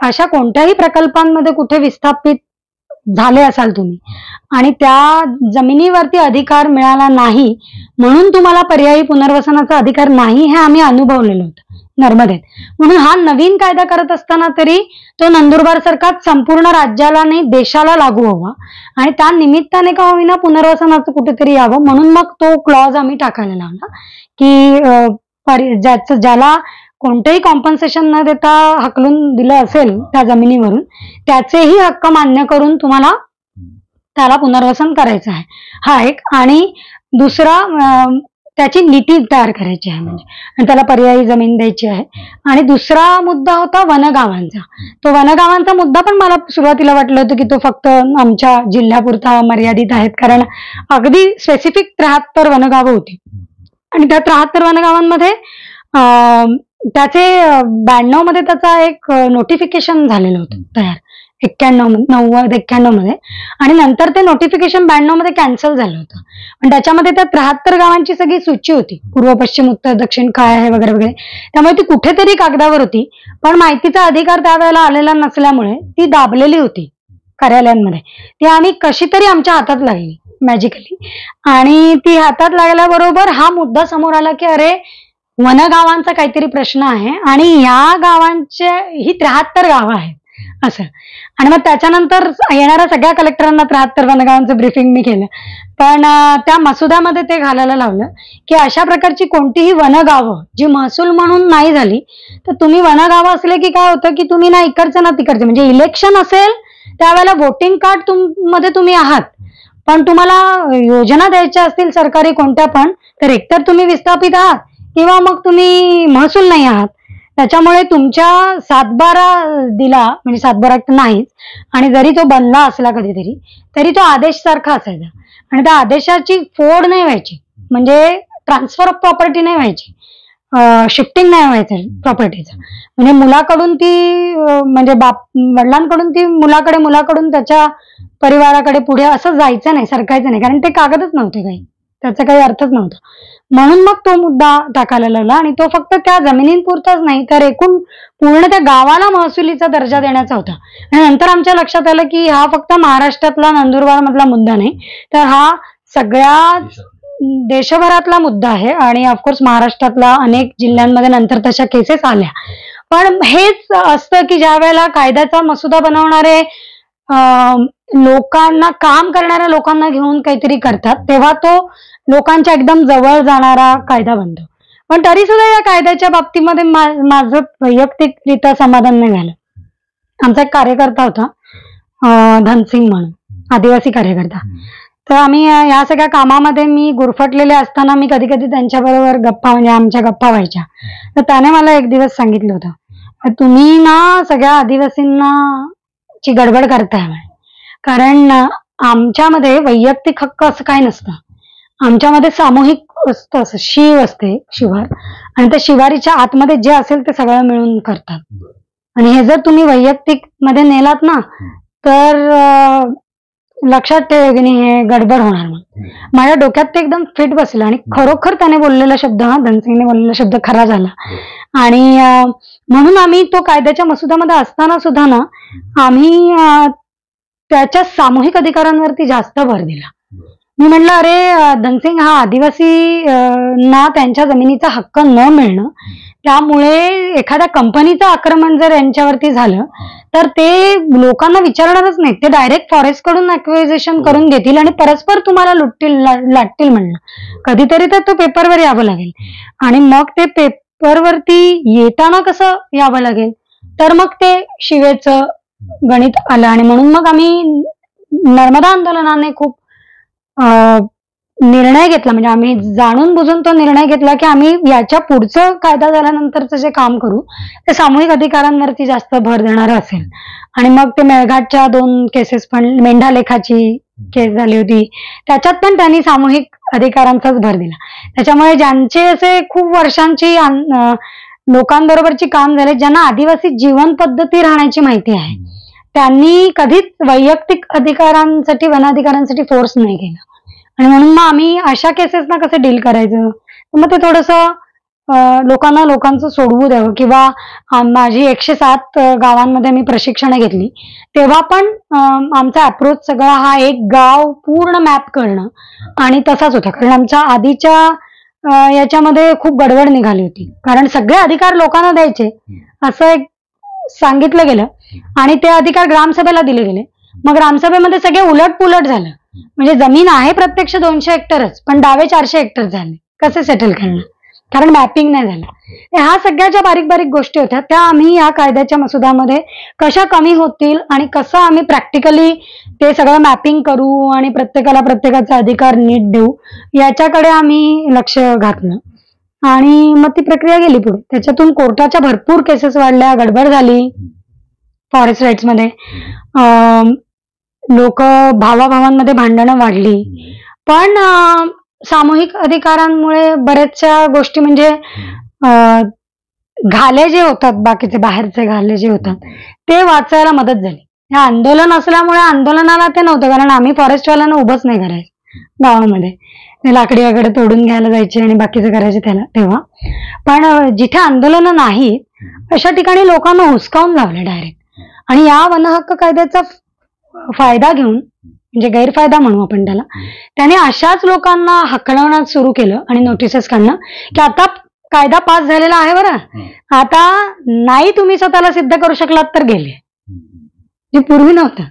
B: अशा कोणत्याही प्रकल्पांमध्ये कुठे विस्थापित झाले असाल तुम्ही आणि त्या जमिनीवरती अधिकार मिळाला नाही म्हणून तुम्हाला पर्यायी पुनर्वसनाचा अधिकार नाही, हे आम्ही अनुभवलेलं होतं नर्मदेत. म्हणून हा नवीन कायदा करत असताना तरी तो नंदुरबार सरकार संपूर्ण राज्याला नाही देशाला लागू व्हावा आणि त्या निमित्ताने का होईना पुनर्वसनाचं कुठेतरी यावं, म्हणून मग तो क्लॉज आम्ही टाकायला लावला की ज्याला कोणतेही कॉम्पन्सेशन न देता हकलून दिलं असेल त्या जमिनीवरून, त्याचेही हक्क मान्य करून तुम्हाला त्याला पुनर्वसन करायचं आहे, हा एक. आणि दुसरा, त्याची नीती तयार करायची आहे म्हणजे, आणि त्याला पर्यायी जमीन द्यायची आहे. आणि दुसरा मुद्दा होता वनगावांचा. तो वनगावांचा मुद्दा पण मला सुरुवातीला वाटलं होतं की तो फक्त आमच्या जिल्ह्यापुरता मर्यादित आहेत, कारण अगदी स्पेसिफिक 73 वनगावं होती. आणि त्या 73 वनगावांमध्ये त्याचे 92 मध्ये त्याचा एक नोटिफिकेशन झालेलं होतं तयार, 91 मध्ये. आणि नंतर ते नोटिफिकेशन 92 मध्ये कॅन्सल झालं होतं. पण त्याच्यामध्ये त्या 73 गावांची सगळी सूची होती, पूर्व पश्चिम उत्तर दक्षिण काय आहे वगैरे वगैरे. त्यामुळे ती कुठेतरी कागदावर होती, पण माहितीचा अधिकार त्यावेळेला आलेला नसल्यामुळे ती दाबलेली होती कार्यालयांमध्ये. ती आम्ही कशी तरी आमच्या हातात लागली मॅजिकली. आणि ती हातात लागल्याबरोबर हा मुद्दा समोर आला की अरे वनगावांचा काहीतरी प्रश्न आहे आणि या गावांचे ही 73 गावं आहेत असं. आणि मग त्याच्यानंतर येणाऱ्या सगळ्या कलेक्टरांना 73 वनगावांचं ब्रीफिंग मी केलं. पण त्या मसुद्यामध्ये ते घालायला लावलं की अशा प्रकारची कोणतीही वनगावं जी महसूल म्हणून नाही झाली, तर तुम्ही वनगावं असले की काय होतं की तुम्ही ना इकडचं ना तिकडचे, म्हणजे इलेक्शन असेल त्यावेळेला वोटिंग कार्ड मध्ये तुम्ही आहात, पण तुम्हाला योजना द्यायच्या असतील सरकारी कोणत्या पण, तर एकतर तुम्ही विस्थापित आहात किंवा मग तुम्ही महसूल नाही आहात. त्याच्यामुळे तुमच्या 7/12 दिला म्हणजे 7/12 तर नाहीच, आणि जरी तो बनला असला कधीतरी तरी तो आदेश सारखा असायचा. आणि त्या आदेशाची फोड नाही व्हायची, म्हणजे ट्रान्सफर ऑफ प्रॉपर्टी नाही व्हायची, शिफ्टिंग नाही व्हायचं प्रॉपर्टीचं. म्हणजे मुलाकडून ती म्हणजे वडिलांकडून ती मुलाकडे, मुलाकडून त्याच्या परिवाराकडे पुढे असं जायचं नाही, सरकायचं नाही, कारण ते कागदच नव्हते काही, त्याचा काही अर्थच नव्हता. म्हणून मग तो मुद्दा टाकायला लावला. आणि तो फक्त त्या जमिनींपुरताच नाही तर एकूण पूर्ण त्या गावाला महसुलीचा दर्जा देण्याचा होता. आणि नंतर आमच्या लक्षात आलं की हा फक्त महाराष्ट्रातला नंदुरबार मधला मुद्दा नाही, तर हा सगळ्या देशभरातला मुद्दा आहे. आणि ऑफकोर्स महाराष्ट्रातला अनेक जिल्ह्यांमध्ये नंतर तशा केसेस आल्या. पण हेच असतं की ज्या वेळेला कायद्याचा मसुदा बनवणारे लोकांना, काम करणाऱ्या लोकांना घेऊन काहीतरी करतात, तेव्हा तो लोकांच्या एकदम जवळ जाणारा कायदा बनतो. पण तरी सुद्धा या कायद्याच्या बाबतीमध्ये माझं वैयक्तिकरित्या समाधान नाही झालं. आमचा एक कार्यकर्ता होता धनसिंग म्हणून, आदिवासी कार्यकर्ता. तर आम्ही या सगळ्या कामामध्ये मी गुरफटलेले असताना मी कधी कधी त्यांच्याबरोबर गप्पा, म्हणजे आमच्या गप्पा व्हायच्या. तर त्याने मला एक दिवस सांगितलं होतं, तुम्ही ना सगळ्या आदिवासींना ची गडबड करताय म्हणे, कारण आमच्यामध्ये वैयक्तिक हक्क असं काही नसतं, आमच्यामध्ये सामूहिक असतं, असं शिव असते, शिवार, आणि त्या शिवारीच्या आतमध्ये जे असेल ते सगळं मिळून करतात. आणि हे जर तुम्ही वैयक्तिक मध्ये नेलात ना तर लक्षात ठेव की हे गडबड होणार. मग माझ्या डोक्यात ते एकदम फिट बसलं. आणि खरोखर त्याने बोललेला शब्द, धनसिंगने बोललेला शब्द खरा झाला. आणि म्हणून आम्ही तो कायद्याच्या मसुद्यामध्ये असताना सुद्धा ना आम्ही त्याच्या सामूहिक अधिकारांवरती जास्त भर दिला. मी म्हटलं अरे धनसिंग, हा आदिवासी ना त्यांच्या जमिनीचा हक्क न मिळणं, त्यामुळे एखाद्या कंपनीचं आक्रमण जर यांच्यावरती झालं तर ते लोकांना विचारणारच नाहीत, ते डायरेक्ट फॉरेस्ट कडून ॲक्विजिशन करून घेतील आणि परस्पर तुम्हाला लाटतील म्हणलं. कधीतरी तर तो पेपरवर यावं लागेल. आणि मग ते पेपरवरती येताना कसं यावं लागेल, तर मग ते शिवेचं गणित आलं. आणि म्हणून मग आम्ही नर्मदा आंदोलनाने खूप निर्णय घेतला, म्हणजे आम्ही जाणून बुजून तो निर्णय घेतला की आम्ही याच्या पुढचं कायदा झाल्यानंतरचं जे काम करू ते सामूहिक अधिकारांवरती जास्त भर देणारं असेल. आणि मग ते मेळघाटच्या 2 केसेस पण, मेंढालेखाची केस झाली होती, त्याच्यात पण त्यांनी सामूहिक अधिकारांचाच भर दिला. त्याच्यामुळे ज्यांचे असे खूप वर्षांची लोकांबरोबरची काम झाले, ज्यांना आदिवासी जीवन पद्धती राहण्याची माहिती आहे, त्यांनी कधीच वैयक्तिक अधिकारांसाठी, वनाधिकारांसाठी फोर्स नाही केला. आणि म्हणून मग आम्ही अशा केसेसना कसं डील करायचं, मग ते थोडंसं लोकांचं सोडवू द्यावं. किंवा माझी 107 गावांमध्ये मी प्रशिक्षणं घेतली, तेव्हा पण आमचा अप्रोच सगळा हा एक गाव पूर्ण मॅप करणं आणि तसाच होता. कारण आमच्या आधीच्या याच्यामध्ये खूप गडबड निघाली होती, कारण सगळे अधिकार लोकांना द्यायचे असं एक सांगितलं गेलं आणि ते अधिकार ग्रामसभेला दिले गेले. मग ग्रामसभेमध्ये सगळे उलटपुलट झालं. म्हणजे जमीन आहे प्रत्यक्ष 200 हेक्टरच, पण दावे 400 हेक्टर झाले. कसे सेटल करणार, कारण मॅपिंग नाही झालं. ह्या सगळ्या ज्या बारीक बारीक गोष्टी होत्या त्या आम्ही या कायद्याच्या मसुद्यामध्ये कशा कमी होतील आणि कसं आम्ही प्रॅक्टिकली ते सगळं मॅपिंग करू आणि प्रत्येकाला प्रत्येकाचा अधिकार नीट देऊ, याच्याकडे आम्ही लक्ष घातलं. आणि मग ती प्रक्रिया गेली पुढे. त्याच्यातून कोर्टाच्या भरपूर केसेस वाढल्या, गडबड झाली फॉरेस्ट राईट्समध्ये, लोक भावाभावांमध्ये भांडणं वाढली. पण सामूहिक अधिकारांमुळे बऱ्याचशा गोष्टी, म्हणजे घाले जे होतात, बाकीचे बाहेरचे घाले जे होतात ते वाचायला मदत झाली. हे आंदोलन असल्यामुळे आंदोलनाला ते नव्हतं, कारण आम्ही फॉरेस्टवाल्यांना उभंच नाही करायचं गावामध्ये. ते लाकडी वगैरे तोडून घ्यायला जायचे आणि बाकीचं करायचे त्याला तेव्हा. पण जिथे आंदोलनं नाहीत अशा ठिकाणी लोकांना हुसकावून लावले डायरेक्ट. आणि या वनहक्क कायद्याचा फायदा घेऊन, म्हणजे गैरफायदा म्हणू आपण त्याला, त्याने अशाच लोकांना हकलवणं सुरू केलं आणि नोटिसेस काढणं की आता कायदा पास झालेला आहे बरं, आता नाही तुम्ही स्वतःला सिद्ध करू शकलात तर गेले, जे पूर्वी नव्हतं.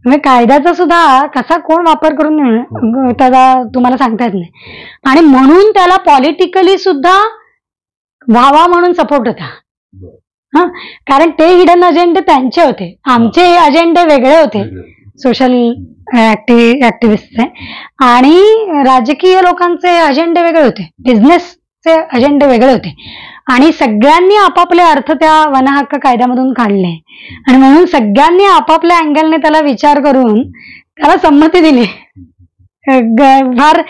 B: म्हणजे कायद्याचा सुद्धा कसा कोण वापर करून त्याला तुम्हाला सांगता येत नाही. आणि म्हणून त्याला पॉलिटिकली सुद्धा व्हावा म्हणून सपोर्ट होता. कारण ते हिडन अजेंडे त्यांचे होते, आमचे अजेंडे वेगळे होते, सोशल ऍक्टिव्हिस्टचे. आणि राजकीय लोकांचे अजेंडे वेगळे होते, बिझनेसचे अजेंडे वेगळे होते. आणि सगळ्यांनी आपापले अर्थ त्या वनहक्क कायद्यामधून काढले आणि म्हणून सगळ्यांनी आपापल्या अँगलने त्याला विचार करून त्याला संमती दिली. फार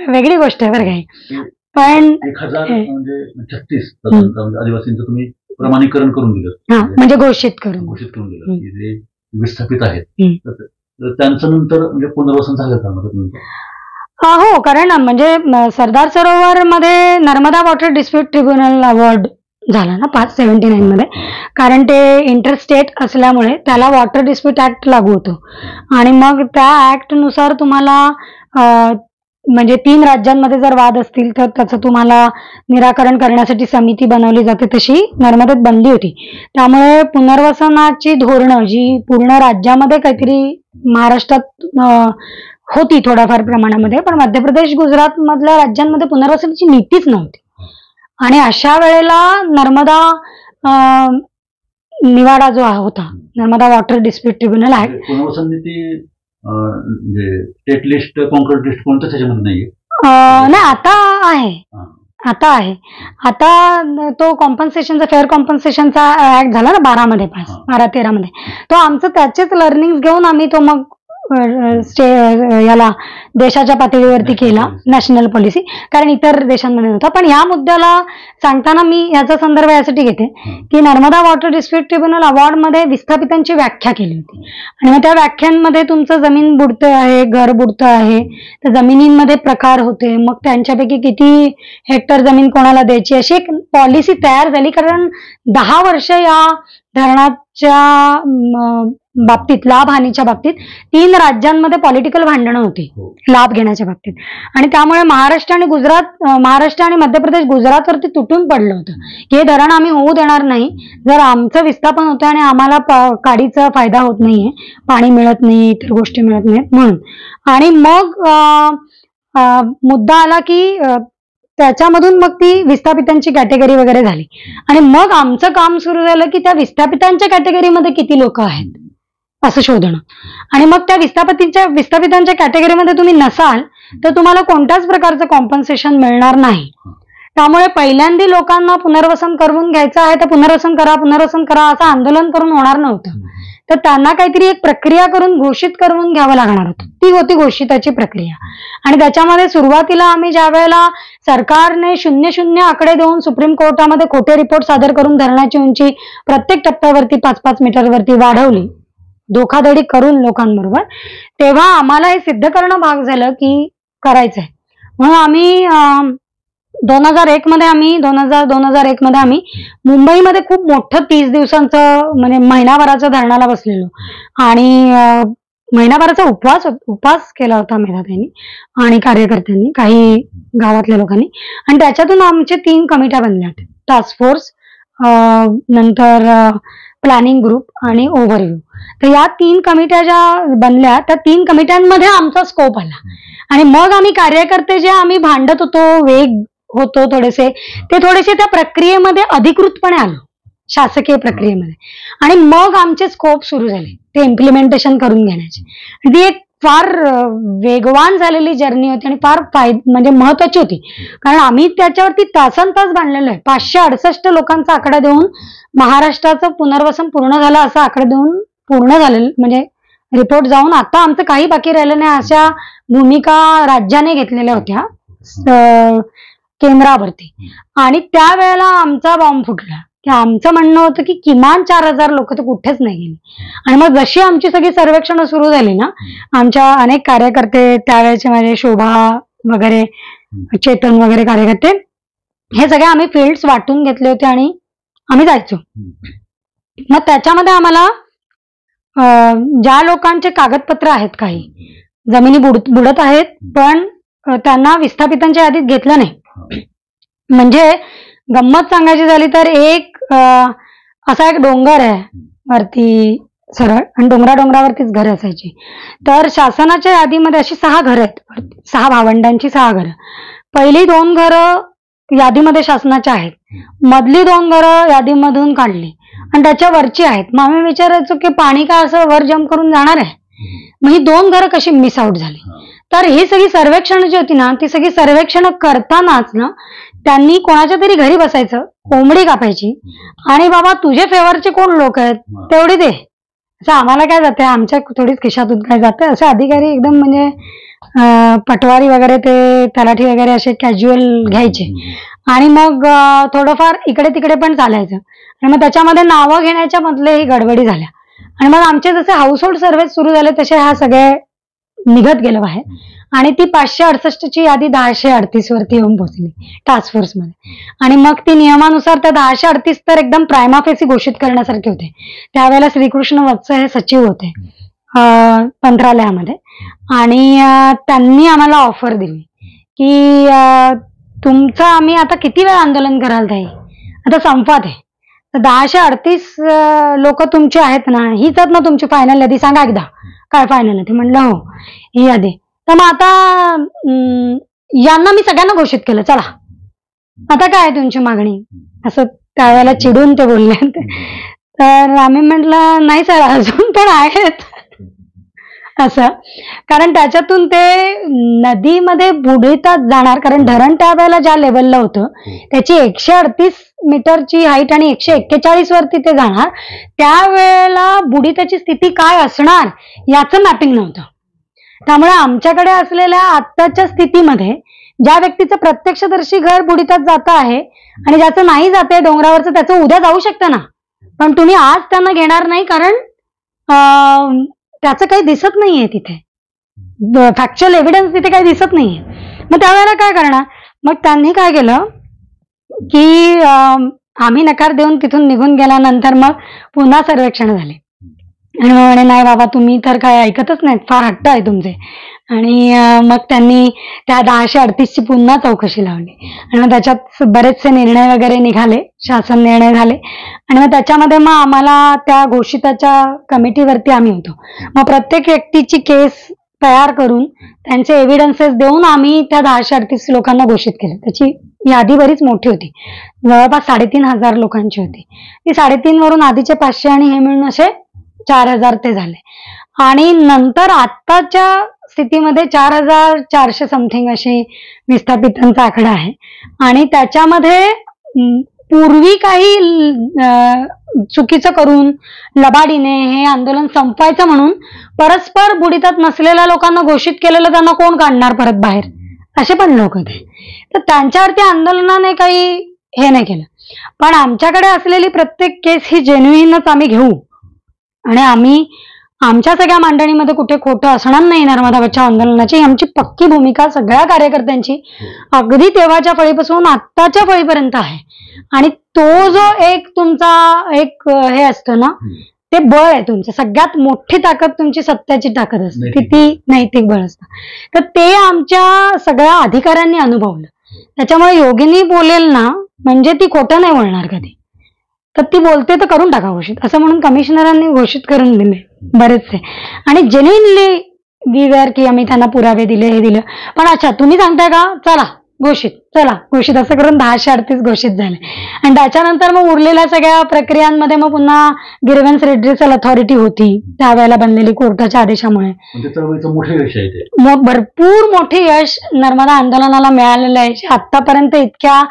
B: वेगळी गोष्ट आहे बरं काही. पण
A: 1036 आदिवासींचं तुम्ही प्रमाणीकरण करून दिलं,
B: म्हणजे घोषित करून
A: दिलं की जे विस्थापित आहेत, त्यांचं नंतर म्हणजे पुनर्वसन झालं का?
B: हो, कारण म्हणजे सरदार सरोवर मध्ये Narmada water dispute tribunal award झाला ना 579 मध्ये. कारण ते इंटरस्टेट असल्यामुळे त्याला वॉटर डिस्प्यूट ऍक्ट लागू होतो. आणि मग त्या ऍक्ट नुसार तुम्हाला म्हणजे 3 राज्यांमध्ये जर वाद असतील तर त्याचं तुम्हाला निराकरण करण्यासाठी समिती बनवली जाते, तशी नर्मदेत बनली होती. त्यामुळे पुनर्वसनाची धोरणं जी पूर्ण राज्यामध्ये काहीतरी महाराष्ट्रात होती थोड्याफार प्रमाणामध्ये, पण मध्य प्रदेश, गुजरात मधल्या राज्यांमध्ये पुनर्वसनाची नीतीच नव्हती. आणि अशा वेळेला नर्मदा निवाडा जो होता, Narmada water dispute tribunal act,
A: पुनर्वसन नीती स्टेट लिस्ट, कॉन्क्रीट लिस्ट कोणतं त्याच्यामध्ये नाहीये?
B: नाही, आता आहे. आता तो कॉम्पन्सेशनचा, फेअर कॉम्पन्सेशनचा ऍक्ट झाला ना 12 मध्ये पास, 12-13 मध्ये. तो आमचं त्याचेच लर्निंग घेऊन आम्ही तो मग याला देशाच्या पातळीवरती केला, नॅशनल पॉलिसी, कारण इतर देशांमध्ये नव्हता. पण या मुद्द्याला सांगताना मी याचा संदर्भ यासाठी घेते की Narmada water dispute tribunal award मध्ये विस्थापितांची व्याख्या केली होती. आणि मग त्या व्याख्यांमध्ये तुमचं जमीन बुडतं आहे, घर बुडतं आहे, तर जमिनींमध्ये प्रकार होते, मग त्यांच्यापैकी किती हेक्टर जमीन कोणाला द्यायची, अशी एक पॉलिसी तयार झाली. कारण 10 वर्ष या धरणाच्या बाबतीत, लाभ हानीच्या बाबतीत 3 राज्यांमध्ये पॉलिटिकल भांडणं होती लाभ घेण्याच्या बाबतीत. आणि त्यामुळे महाराष्ट्र आणि मध्य प्रदेश गुजरातवरती तुटून पडलं होतं की हे धरण आम्ही होऊ देणार नाही, जर आमचं विस्थापन होतं आणि आम्हाला काडीचा फायदा होत नाहीये, पाणी मिळत नाही, इतर गोष्टी मिळत नाहीत म्हणून. आणि मग मुद्दा आला की त्याच्यामधून मग ती विस्थापितांची कॅटेगरी वगैरे झाली. आणि मग आमचं काम सुरू झालं की त्या विस्थापितांच्या कॅटेगरीमध्ये किती लोक आहेत असं शोधणं. आणि मग त्या विस्थापितांच्या कॅटेगरीमध्ये तुम्ही नसाल तर तुम्हाला कोणत्याच प्रकारचं कॉम्पन्सेशन मिळणार नाही. त्यामुळे पहिल्यांदा लोकांना पुनर्वसन करून घ्यायचं आहे तर पुनर्वसन करा असं आंदोलन करून होणार नव्हतं. तर त्यांना काहीतरी एक प्रक्रिया करून घोषित करून घ्यावं लागणार होतं. ती होती घोषिताची प्रक्रिया. आणि त्याच्यामध्ये सुरुवातीला आम्ही ज्या वेळेला सरकारने 0-0 आकडे देऊन सुप्रीम कोर्टामध्ये खोटे रिपोर्ट सादर करून धरणाची उंची प्रत्येक टप्प्यावरती 5-5 मीटरवरती वाढवली, धोखाधडी करून लोकांबरोबर, तेव्हा आम्हाला हे सिद्ध करणं भाग झालं की करायचंय. म्हणून आम्ही 2001 मध्ये आम्ही मुंबईमध्ये खूप मोठं 30 दिवसांचं म्हणजे महिनाभराचं धरणाला बसलेलो आणि महिनाभराचा उपवास केला होता मेधाताईंनी आणि कार्यकर्त्यांनी, काही गावातल्या लोकांनी. आणि त्याच्यातून आमचे 3 कमिट्या बनल्या, टास्क फोर्स, नंतर प्लॅनिंग ग्रुप आणि ओव्हरव्ह्यू. तर या 3 कमिट्या ज्या बनल्या त्या 3 कमिट्यांमध्ये आमचा स्कोप आला. आणि मग आम्ही कार्यकर्ते जे आम्ही भांडत होतो, वेग होतो थोडेसे, ते थोडेसे त्या प्रक्रियेमध्ये अधिकृतपणे आलो, शासकीय प्रक्रियेमध्ये. आणि मग आमचे स्कोप सुरू झाले ते इम्प्लिमेंटेशन करून घेण्याचे. ती एक फार वेगवान झालेली जर्नी होती आणि फार म्हणजे महत्वाची होती. कारण आम्ही त्याच्यावरती तासनतास बांधलेलो आहे. 568 लोकांचा आकडा देऊन महाराष्ट्राचं पुनर्वसन पूर्ण झालं असा आकडा देऊन पूर्ण झालेलं, म्हणजे रिपोर्ट जाऊन आता आमचं काही बाकी राहिलं नाही अशा भूमिका राज्याने घेतलेल्या होत्या केंद्रावरती. आणि त्यावेळेला आमचा बॉम्ब फुटला की आमचं म्हणणं होतं की किमान 4000 लोक तर कुठेच नाही गेले. आणि मग जशी आमची सगळी सर्वेक्षण सुरू झाली ना, आमच्या अनेक कार्यकर्ते त्यावेळेचे म्हणजे शोभा वगैरे, चेतन वगैरे कार्यकर्ते, हे सगळे आम्ही फील्ड्स वाटून घेतले होते आणि आम्ही जायचो. मग त्याच्यामध्ये आम्हाला ज्या लोकांचे कागदपत्र आहेत, काही जमिनी बुडत आहेत पण त्यांना विस्थापितांच्या यादीत घेतलं नाही. म्हणजे गंमत सांगायची झाली तर असा एक डोंगर आहे वरती सरळ आणि डोंगरावरतीच घर असायची. तर शासनाच्या यादीमध्ये अशी 6 घरं आहेत, 6 भावंडांची 6 घरं. पहिली 2 घरं यादीमध्ये शासनाच्या आहेत, मधली 2 घरं यादीमधून काढली आणि त्याच्या वरची आहेत. मग आम्ही विचारायचो की पाणी काय असं वर जम्प करून जाणार आहे, मग ही 2 घरं कशी मिस आउट झाली. तर ही सगळी सर्वेक्षण जी होती ना, ती सगळी सर्वेक्षण करतानाच ना त्यांनी कोणाच्या तरी घरी बसायचं, कोंबडी कापायची आणि बाबा तुझे फेवरचे कोण लोक आहेत तेवढी दे, असं आम्हाला काय जाते, आमच्या थोडीच खिशातून काय जाते, असे अधिकारी एकदम म्हणजे पटवारी वगैरे ते तलाठी वगैरे असे कॅज्युअल घ्यायचे. आणि मग थोडंफार इकडे तिकडे पण चालायचं. आणि मग त्याच्यामध्ये नावं घेण्याच्या मधले ही गडबडी झाल्या. आणि मग आमचे जसे हाऊसहोल्ड सर्व्हे सुरू झाले तसे हा सगळे निघत गेलं बाहेर. आणि ती 568ची यादी 1038 वरती येऊन पोहोचली टास्क फोर्स मध्ये. आणि मग ती नियमानुसार त्या 1038 तर एकदम प्रायमा फेसी घोषित करण्यासारखे होते. त्यावेळेला श्रीकृष्ण वत्स हे सचिव होते मंत्रालयामध्ये आणि त्यांनी आम्हाला ऑफर दिली की तुमचं आम्ही आता किती वेळ आंदोलन कराल ताई, आता संपत आहे, 1038 लोक तुमची आहेत ना, हीच आहेत ना तुमची फायनल यादी, सांगा एकदा काय फायनल यादी. म्हणलं हो ही यादी. तर मग आता यांना मी सगळ्यांना घोषित केलं, चला आता काय आहे तुमची मागणी, असं त्यावेळेला चिडून ते बोलले. तर आम्ही म्हटलं नाही सर अजून पण आहेत असं, कारण त्याच्यातून ते नदीमध्ये बुडीतच जाणार. कारण धरण त्यावेळेला ज्या लेवलला होतं त्याची 138 मीटरची हाईट आणि 141 वरती ते जाणार. त्यावेळेला बुडीताची स्थिती काय असणार याचं मॅपिंग नव्हतं. त्यामुळे आमच्याकडे असलेल्या आत्ताच्या स्थितीमध्ये ज्या व्यक्तीचं प्रत्यक्षदर्शी घर बुडीतात जात आहे आणि ज्याचं नाही जाते डोंगरावरचं, त्याचं उद्या जाऊ शकतं ना, पण तुम्ही आज त्यांना घेणार नाही कारण त्याचं काही दिसत नाहीये तिथे, फॅक्च्युअल एव्हिडन्स तिथे काही दिसत नाहीये. मग त्यावेळेला काय करणार. मग त्यांनी काय केलं की आम्ही नकार देऊन तिथून निघून गेल्यानंतर मग पुन्हा सर्वेक्षण झाले आणि मग म्हणे नाही बाबा तुम्ही तर काय ऐकतच नाहीत, फार हट्ट आहे तुमचे. आणि मग त्यांनी त्या 1038ची पुन्हा चौकशी लावली आणि मग त्याच्यात बरेचसे निर्णय वगैरे निघाले, शासन निर्णय झाले. आणि मग त्याच्यामध्ये मग आम्हाला त्या घोषिताच्या कमिटीवरती आम्ही होतो. मग प्रत्येक व्यक्तीची केस तयार करून त्यांचे एव्हिडन्सेस देऊन आम्ही त्या 1038 लोकांना घोषित केलं. त्याची यादी बरीच मोठी होती, जवळपास 3500 लोकांची होती. ती 3.5 वरून आधीचे 500 आणि हे मिळून असे 4,000 ते झाले. आणि नंतर आत्ताच्या स्थितीमध्ये 4,400 समथिंग अशी विस्थापितांचा आकडा आहे. आणि त्याच्यामध्ये पूर्वी काही चुकीचं करून लबाडीने हे आंदोलन संपवायचं म्हणून परस्पर बुडीतात नसलेल्या लोकांना घोषित केलेलं त्यांना कोण काढणार परत बाहेर, असे पण लोक होते. तर त्यांच्यावरती आंदोलनाने काही हे नाही केलं. पण आमच्याकडे असलेली प्रत्येक केस ही जेन्युइनच आम्ही घेऊ आणि आम्ही आमच्या सगळ्या मांडणीमध्ये कुठे खोटं असणार नाही नर्मदा बचाव आंदोलनाची, आमची पक्की भूमिका सगळ्या कार्यकर्त्यांची अगदी तेव्हाच्या फळीपासून आत्ताच्या फळीपर्यंत आहे. आणि तो जो एक तुमचा एक हे असतो ना, ते बळ आहे तुमचं. सगळ्यात मोठी ताकद तुमची सत्याची ताकद असते, ती नैतिक बळ असतं. तर ते आमच्या सगळ्या अधिकाऱ्यांनी अनुभवलं. त्याच्यामुळे योगिनी बोलेल ना म्हणजे ती खोटं नाही बोलणार कधी. तर ती बोलते तर करून टाका घोषित, असं म्हणून कमिशनरांनी घोषित करून दिले बरेचसे. आणि जेन्युइनली वी वेअर की आम्ही त्यांना पुरावे दिले, हे दिलं. पण अच्छा तुम्ही सांगताय का, चला घोषित, चला घोषित, असं करून 1038 घोषित झाले. आणि त्याच्यानंतर मग उरलेल्या सगळ्या प्रक्रियांमध्ये मग पुन्हा ग्रीव्हन्स रिड्रेसल अथॉरिटी होती त्यावेळेला बनलेली कोर्टाच्या आदेशामुळे. भरपूर मोठे यश नर्मदा आंदोलनाला मिळालेलं आहे, आतापर्यंत इतक्या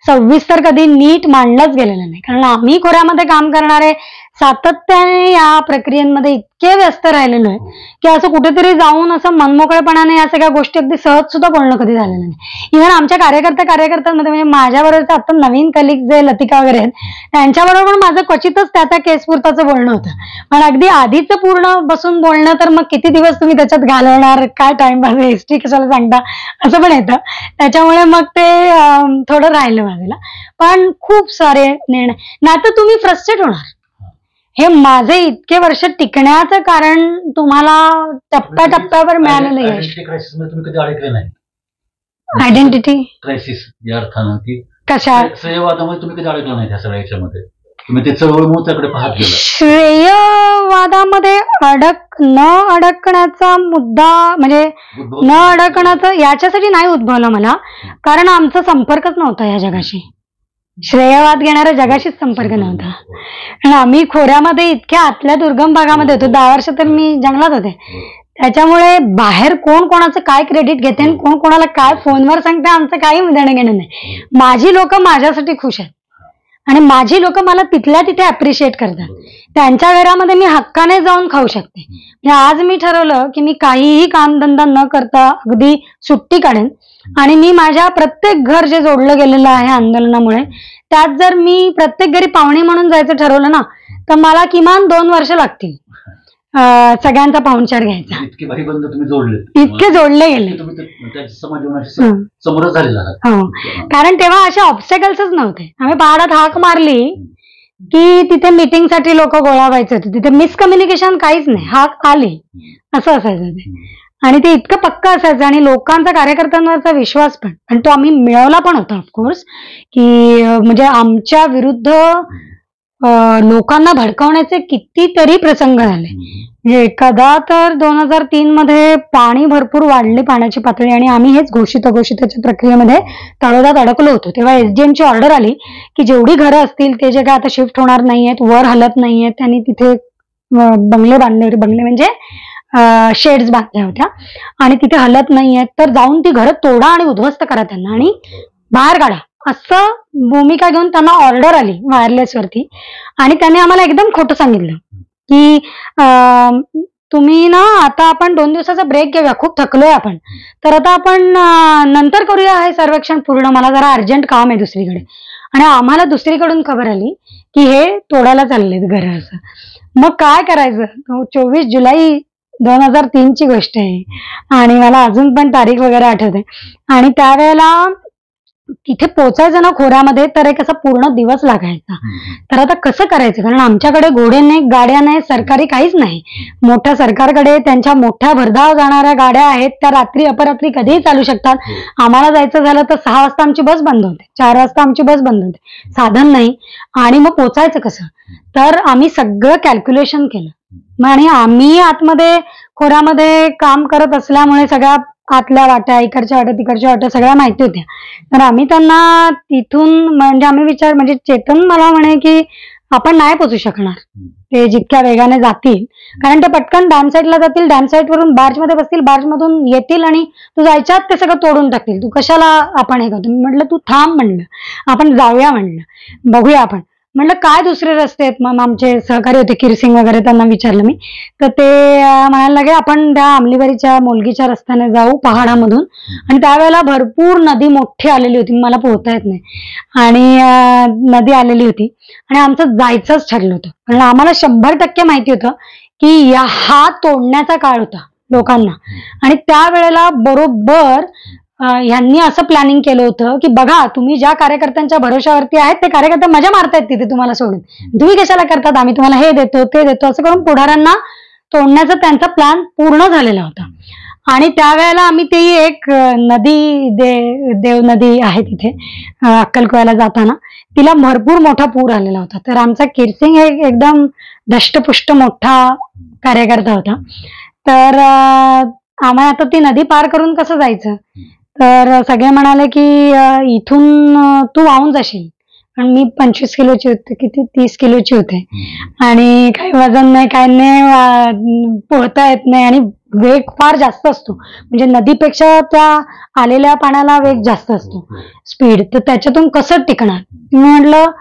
B: सविस्तर कधी नीट मांडलंच गेलेलं नाही. कारण आम्ही खोऱ्यामध्ये काम करणारे सातत्याने या प्रक्रियांमध्ये इतके व्यस्त राहिलेलो आहे की असं कुठेतरी जाऊन असं मनमोकळेपणाने या सगळ्या गोष्टी अगदी सहज सुद्धा बोलणं कधी झालेलं नाही. इव्हन आमच्या कार्यकर्त्यांमध्ये म्हणजे माझ्याबरोबर आता नवीन कलिग जे लतिका वगैरे आहेत त्यांच्याबरोबर पण माझं क्वचितच त्या केस पुरताचं बोलणं होतं. पण अगदी आधीचं पूर्ण बसून बोलणं तर मग किती दिवस तुम्ही त्याच्यात घालवणार, काय टाइमपास, हिस्ट्री कशाला सांगता, असं पण येतं. त्याच्यामुळे मग ते थोडं राहिलं बाजूला. पण खूप सारे निर्णय, नाही तर तुम्ही फ्रस्ट्रेट होणार. हे माझे इतके वर्ष टिकण्याचं कारण तुम्हाला टप्प्याटप्प्यावर मिळालेलं यश. आयडेंटिटी
A: क्रायसिस या अर्थानं की
B: कशा
A: श्रेयवादामध्ये तुम्ही कधी अडकलं नाही त्या सगळ्या याच्यामध्ये, तुम्ही ते चळवळ म्हणून त्याकडे पाहत गेला.
B: श्रेयवादामध्ये न अडकण्याचा मुद्दा म्हणजे न अडकण्याचं याच्यासाठी नाही उद्भवलं मला, कारण आमचा संपर्कच नव्हता या जगाशी. श्रेयवाद घेणाऱ्या जगाशीच संपर्क नव्हता. आणि आम्ही खोऱ्यामध्ये इतक्या आतल्या दुर्गम भागामध्ये होतो, 10 वर्ष तर मी जंगलात होते. त्याच्यामुळे बाहेर कोण कोणाचं काय क्रेडिट घेते आणि कोण कोणाला काय फोनवर सांगते आमचं काही देणं घेणं नाही. माझी लोक माझ्यासाठी खुश आहेत आणि माझी लोक मला तिथल्या तिथे अप्रिशिएट करतात. त्यांच्या घरामध्ये मी हक्काने जाऊन खाऊ शकते. म्हणजे आज मी ठरवलं की मी काहीही कामधंदा न करता अगदी सुट्टी काढेन आणि मी माझ्या प्रत्येक घर जे जोडलं गेलेलं आहे आंदोलनामुळे, त्यात जर मी प्रत्येक घरी पाहुणे म्हणून जायचं ठरवलं ना तर मला किमान 2 वर्ष लागतील सगळ्यांचा पाहुणचार घ्यायचा. इतके जोडले गेले. हो, कारण तेव्हा असे ऑब्स्टॅकल्सच नव्हते. आम्ही पहाडात हाक मारली की तिथे मीटिंगसाठी लोक गोळा व्हायचे होते. तिथे मिसकम्युनिकेशन काहीच नाही, हाक आली असं असायचं ते. आणि ते इतकं पक्क असायचं आणि लोकांचा कार्यकर्त्यांवरचा विश्वास पण, आणि तो आम्ही मिळवला पण होता ऑफकोर्स. की म्हणजे आमच्या विरुद्ध लोकांना भडकावण्याचे कितीतरी प्रसंग झाले. म्हणजे एखादा तर 2003 मध्ये पाणी भरपूर वाढले, पाण्याची पातळी, आणि आम्ही हेच घोषित अघोषिताच्या प्रक्रियेमध्ये तळोदात अडकलो होतो. तेव्हा एसडीएमची ऑर्डर आली की जेवढी घरं असतील ते जे काय आता शिफ्ट होणार नाहीयेत, वर हलत नाहीयेत, त्यांनी तिथे बंगले बांधले होते. बंगले म्हणजे शेड्स बांधल्या होत्या आणि तिथे हलत नाहीयेत तर जाऊन ती घरं तोडा आणि उद्ध्वस्त करा त्यांना आणि बाहेर काढा, असं भूमिका घेऊन त्यांना ऑर्डर आली वायरलेस वरती. आणि त्याने आम्हाला एकदम खोटं सांगितलं की तुम्ही ना आता आपण 2 दिवसाचा ब्रेक घेऊया, खूप थकलोय आपण, तर आता आपण नंतर करूया हे सर्वेक्षण पूर्ण, मला जरा अर्जंट काम आहे दुसरीकडे. आणि आम्हाला दुसरीकडून खबर आली की हे तोडायला चाललेत घरं. असं मग काय करायचं. 24 जुलै 2003 ची गोष्ट आहे आणि मला अजून पण तारीख वगैरे आठवते. आणि त्यावेळेला तिथे पोचायचं ना खोऱ्यामध्ये तर एक असा पूर्ण दिवस लागायचा. तर आता कसं करायचं, कारण आमच्याकडे घोडे नाही, गाड्या नाही, सरकारी काहीच नाही. मोठ्या सरकारकडे त्यांच्या मोठ्या भरधाव जाणाऱ्या गाड्या आहेत, त्या रात्री अपरात्री कधीही चालू शकतात. आम्हाला जायचं झालं तर 6 वाजता आमची बस बंद होते, 4 वाजता आमची बस बंद होते, साधन नाही. आणि मग पोचायचं कसं. तर आम्ही सगळं कॅल्क्युलेशन केलं. आणि आम्ही आतमध्ये खोऱ्यामध्ये काम करत असल्यामुळे सगळ्या आतल्या वाट्या, इकडच्या वाट्या, तिकडच्या वाट्या सगळ्या माहिती होत्या. तर आम्ही त्यांना तिथून म्हणजे आम्ही म्हणजे चेतन मला म्हणे की आपण नाही पोचू शकणार ते जितक्या वेगाने जातील, कारण ते पटकन डॅम साईडला जातील, डॅम साईड वरून बार्जमध्ये बसतील, बार्जमधून येतील आणि तू जायच्यात ते सगळं तोडून टाकतील. तू कशाला आपण हे करतो. मी म्हटलं तू थांब, म्हणलं आपण जाऊया, म्हणलं बघूया आपण. म्हटलं काय दुसरे रस्ते आहेत. मग आमचे सहकारी होते किरसिंग वगैरे, त्यांना विचारलं मी, तर ते म्हणायला लागे आपण त्या आमलीबारीच्या मोलगीच्या रस्त्याने जाऊ पहाडामधून. आणि त्यावेळेला भरपूर नदी मोठी आलेली होती, मला पोहता येत नाही, आणि नदी आलेली होती आणि आमचं जायचंच ठरलं होतं. कारण आम्हाला 100% माहिती होतं की हा तोडण्याचा काळ होता लोकांना. आणि त्यावेळेला बरोबर ह्यांनी असं प्लॅनिंग केलं होतं की बघा तुम्ही ज्या कार्यकर्त्यांच्या भरोशावरती आहेत ते कार्यकर्ते मजा मारतायत तिथे तुम्हाला सोडून, तुम्ही कशाला करतात, आम्ही तुम्हाला हे देतो ते देतो, असं करून पुढाऱ्यांना तोडण्याचा त्यांचा प्लॅन पूर्ण झालेला होता. आणि त्यावेळेला आम्ही ती एक नदी देव नदी आहे तिथे अक्कलकोव्याला जाताना, तिला भरपूर मोठा पूर आलेला होता. तर आमचा किरसिंग हे एकदम धष्टपुष्ट मोठा कार्यकर्ता होता. तर आम्हाला आता ती नदी पार करून कसं जायचं, तर सगळे म्हणाले की इथून तू वाहून जाशील. आणि मी 25 किलोची होते, किती 30 किलोची होते, आणि काही वजन नाही, काय नाही, पोहता येत नाही, आणि वेग फार जास्त असतो, म्हणजे नदीपेक्षा त्या आलेल्या पाण्याला वेग जास्त असतो, स्पीड. तर त्याच्यातून कसं टिकणार. मी म्हटलं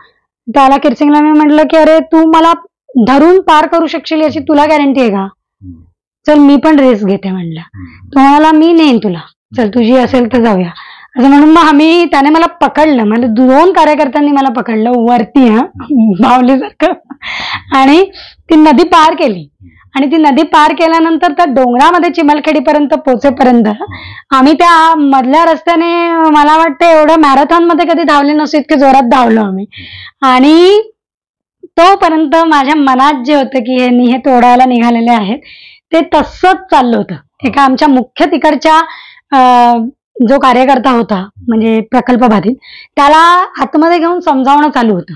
B: त्याला किरसिंगला, मी म्हटलं की अरे तू मला धरून पार करू शकशील याची तुला गॅरंटी आहे का, चल मी पण रेस घेते. म्हणलं तो म्हणाला मी नेईन तुला, चल तुझी असेल तर जाऊया, असं म्हणून मग त्याने मला पकडलं, म्हणजे 2 कार्यकर्त्यांनी मला पकडलं वरती बावलीसारखं, आणि ती नदी पार केली. आणि ती नदी पार केल्यानंतर त्या डोंगरामध्ये चिमलखेडीपर्यंत पोहोचेपर्यंत आम्ही त्या मधल्या रस्त्याने, मला वाटतं एवढं मॅरेथॉन मध्ये कधी धावले नसते, इतके जोरात धावलो आम्ही. आणि तोपर्यंत माझ्या मनात जे होतं की हे तोडायला निघालेले आहेत ते तसंच चाललं होतं. एका आमच्या मुख्य तिकडच्या जो कार्यकर्ता होता, म्हणजे प्रकल्प बाधित, त्याला आतमध्ये घेऊन समजावणं चालू होतं.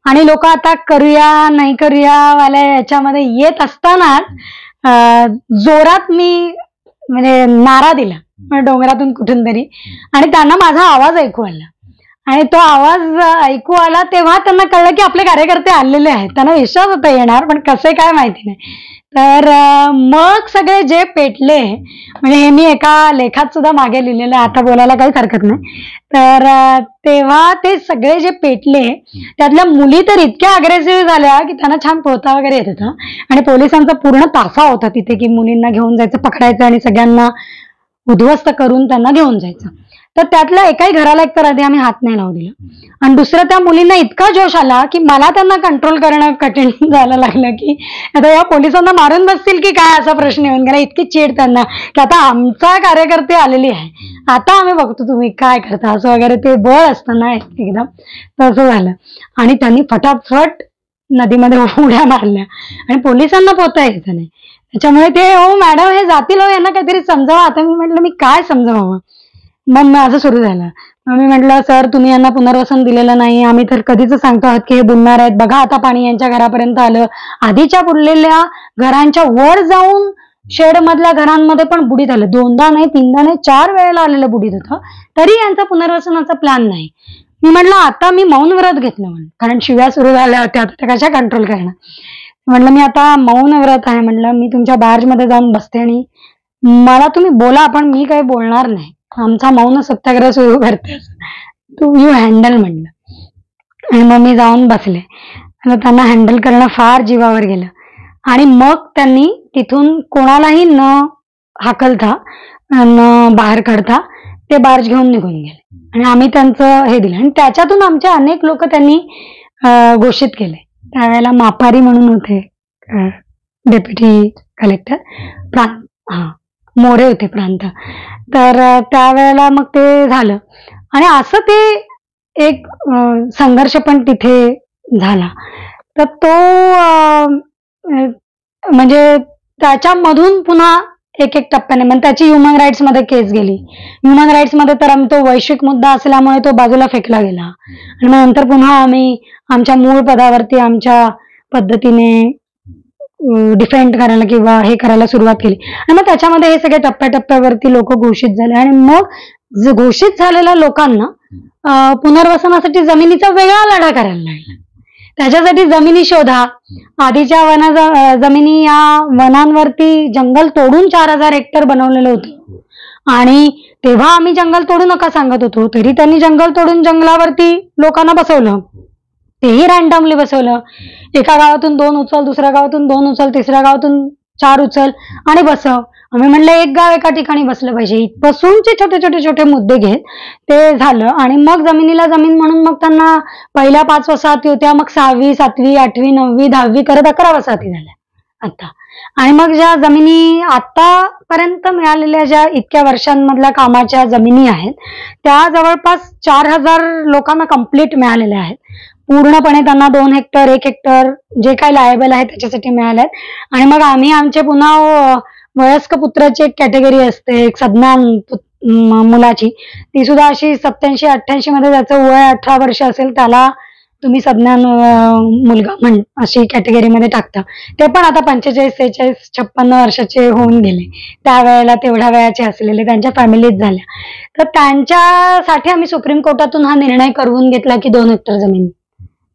B: आणि लोक आता करूया नाही करूया वाल्या याच्यामध्ये येत असताना जोरात मी म्हणजे नारा दिला डोंगरातून कुठून तरी, आणि त्यांना माझा आवाज ऐकू आला. आणि तो आवाज ऐकू आला तेव्हा त्यांना कळलं की आपले कार्यकर्ते आलेले आहेत. त्यांना विश्वास होता येणार, पण कसे काय माहिती नाही. तर मग सगळे जे पेटले, म्हणजे हे मी एका लेखात सुद्धा मागे लिहिलेलं, आता बोलायला काहीच हरकत नाही. तर तेव्हा ते सगळे जे पेटले त्यातल्या मुली तर इतक्या अग्रेसिव्ह झाल्या की त्यांना छान पोहता वगैरे येत होता, आणि पोलिसांचा पूर्ण ताफा होता तिथे की मुलींना घेऊन जायचं, पकडायचं आणि सगळ्यांना उद्ध्वस्त करून त्यांना घेऊन जायचं. तर त्यातल्या एकाही घराला एकतर आधी आम्ही हात नाही लावू दिला, आणि दुसरं त्या मुलींना इतका जोश आला की मला त्यांना कंट्रोल करणं कठीण जायला लागलं की आता या पोलिसांना मारून बसतील की काय, असा प्रश्न येऊन गेला. इतकी चीड त्यांना की आता आमचा कार्यकर्ते आलेली आहे, आता आम्ही बघतो तुम्ही काय करता, असं वगैरे ते बळ असताना एकदम तसं झालं. आणि त्यांनी फटाफट नदीमध्ये उड्या मारल्या, आणि पोलिसांना पोहता यायचं नाही. त्याच्यामुळे ते मॅडम हे जातील, यांना काहीतरी समजावं. आता मी म्हटलं मी काय समजावं. मग असं सुरू झालं. मग मी म्हटलं सर तुम्ही यांना पुनर्वसन दिलेलं नाही, आम्ही तर कधीच सांगतो आहोत की हे बुडणार आहेत, बघा आता पाणी यांच्या घरापर्यंत आलं, आधीच्या बुडलेल्या घरांच्या वर जाऊन शेड मधल्या घरांमध्ये पण बुडीत आलं, 2दा नाही 3दा नाही 4 वेळेला आलेलं बुडीत होतं, तरी यांचा पुनर्वसनाचा प्लॅन नाही. मी म्हटलं आता मी मौन व्रत घेतलं, म्हणून कारण शिव्या सुरू झाल्या होत्या, आता कशा कंट्रोल करणार. म्हटलं मी आता मौन व्रत आहे, म्हटलं मी तुमच्या बार्जमध्ये जाऊन बसते आणि मला तुम्ही बोला, पण मी काही बोलणार नाही, आमचा मौन सत्याग्रह सुरू करते, तू यू हँडल म्हणलं. आणि मग मी जाऊन बसले. त्यांना हँडल करणं फार जीवावर गेलं. आणि मग त्यांनी तिथून कोणालाही न हाकलता न बाहेर काढता ते बार्ज घेऊन निघून गेले, आणि आम्ही त्यांचं हे दिलं. आणि त्याच्यातून आमचे अनेक लोक त्यांनी घोषित केले. त्यावेळेला मापारी म्हणून होते डेप्युटी कलेक्टर, मोरे होते प्रांत. तर त्यावेळेला मग ते झालं, आणि असं ते एक संघर्ष पण तिथे झाला. तर तो म्हणजे त्याच्यामधून पुन्हा एक टप्प्याने मग त्याची ह्युमन राईट्स मध्ये केस गेली. ह्युमन राईट्स मध्ये तर तो वैश्विक मुद्दा असल्यामुळे तो बाजूला फेकला गेला, आणि मग नंतर पुन्हा आम्ही आमच्या मूळ पदावरती आमच्या पद्धतीने डिफेंड करायला किंवा हे करायला सुरुवात केली. आणि मग त्याच्यामध्ये हे सगळे टप्प्याटप्प्यावरती लोक घोषित झाले, आणि मग घोषित झालेल्या लोकांना पुनर्वसनासाठी जमिनीचा वेगळा लढा करायला लागला. त्याच्यासाठी जमिनी शोधा. आधीच्या जमिनी या वनांवरती जंगल तोडून 4,000 हेक्टर बनवलेलं होतं आणि तेव्हा आम्ही जंगल तोडू नका सांगत होतो, तरी त्यांनी जंगल तोडून जंगलावरती लोकांना बसवलं. तेही रॅन्डमली बसवलं. एका गावातून 2 उचल, दुसऱ्या गावातून 2 उचल, तिसऱ्या गावातून 4 उचल आणि बसव. आम्ही म्हणलं एक गाव एका ठिकाणी बसलं पाहिजे. इथपासूनचे छोटे छोटे छोटे मुद्दे घेत ते झालं आणि मग जमिनीला जमीन म्हणून मग त्यांना पहिल्या 5 वसाहती होत्या, मग 6वी 7वी 8वी 9वी 10वी करत 11 वसाहती झाल्या आता. आणि मग ज्या जमिनी आतापर्यंत मिळालेल्या ज्या इतक्या वर्षांमधल्या कामाच्या जमिनी आहेत त्या जवळपास 4,000 लोकांना कंप्लीट मिळालेल्या आहेत. पूर्णपणे त्यांना 2 हेक्टर 1 हेक्टर जे काही लायबल आहे त्याच्यासाठी मिळाले आहेत. आणि मग आम्ही आमचे पुन्हा वयस्क पुत्राची एक कॅटेगरी असते, एक सज्ञान मुलाची, ती सुद्धा अशी 87-88 मध्ये ज्याचं वय 18 वर्ष असेल त्याला तुम्ही सज्ञान मुलगा अशी कॅटेगरीमध्ये टाकता. ते पण आता 45, 46, 56 वर्षाचे होऊन गेले. त्यावेळेला तेवढ्या वयाचे असलेले त्यांच्या फॅमिलीत झाल्या. तर त्यांच्यासाठी आम्ही सुप्रीम कोर्टातून हा निर्णय करवून घेतला की 2 हेक्टर जमीन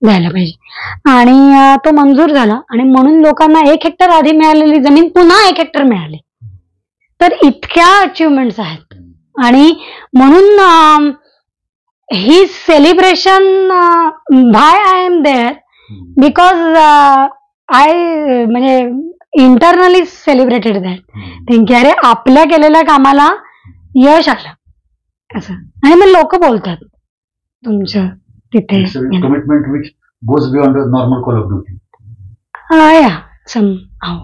B: द्यायला पाहिजे आणि तो मंजूर झाला. आणि म्हणून लोकांना 1 हेक्टर आधी मिळालेली जमीन पुन्हा 1 हेक्टर मिळाली. तर इतक्या अचिव्हमेंट्स आहेत आणि म्हणून ही celebration why I am there because I म्हणजे इंटरनली सेलिब्रेटेड दॅट थिंक की अरे आपल्या केलेल्या कामाला यश आलं असं. आणि मग लोक बोलतात तुमचं तिथे
A: commitment which goes beyond normal call of duty.
B: या somehow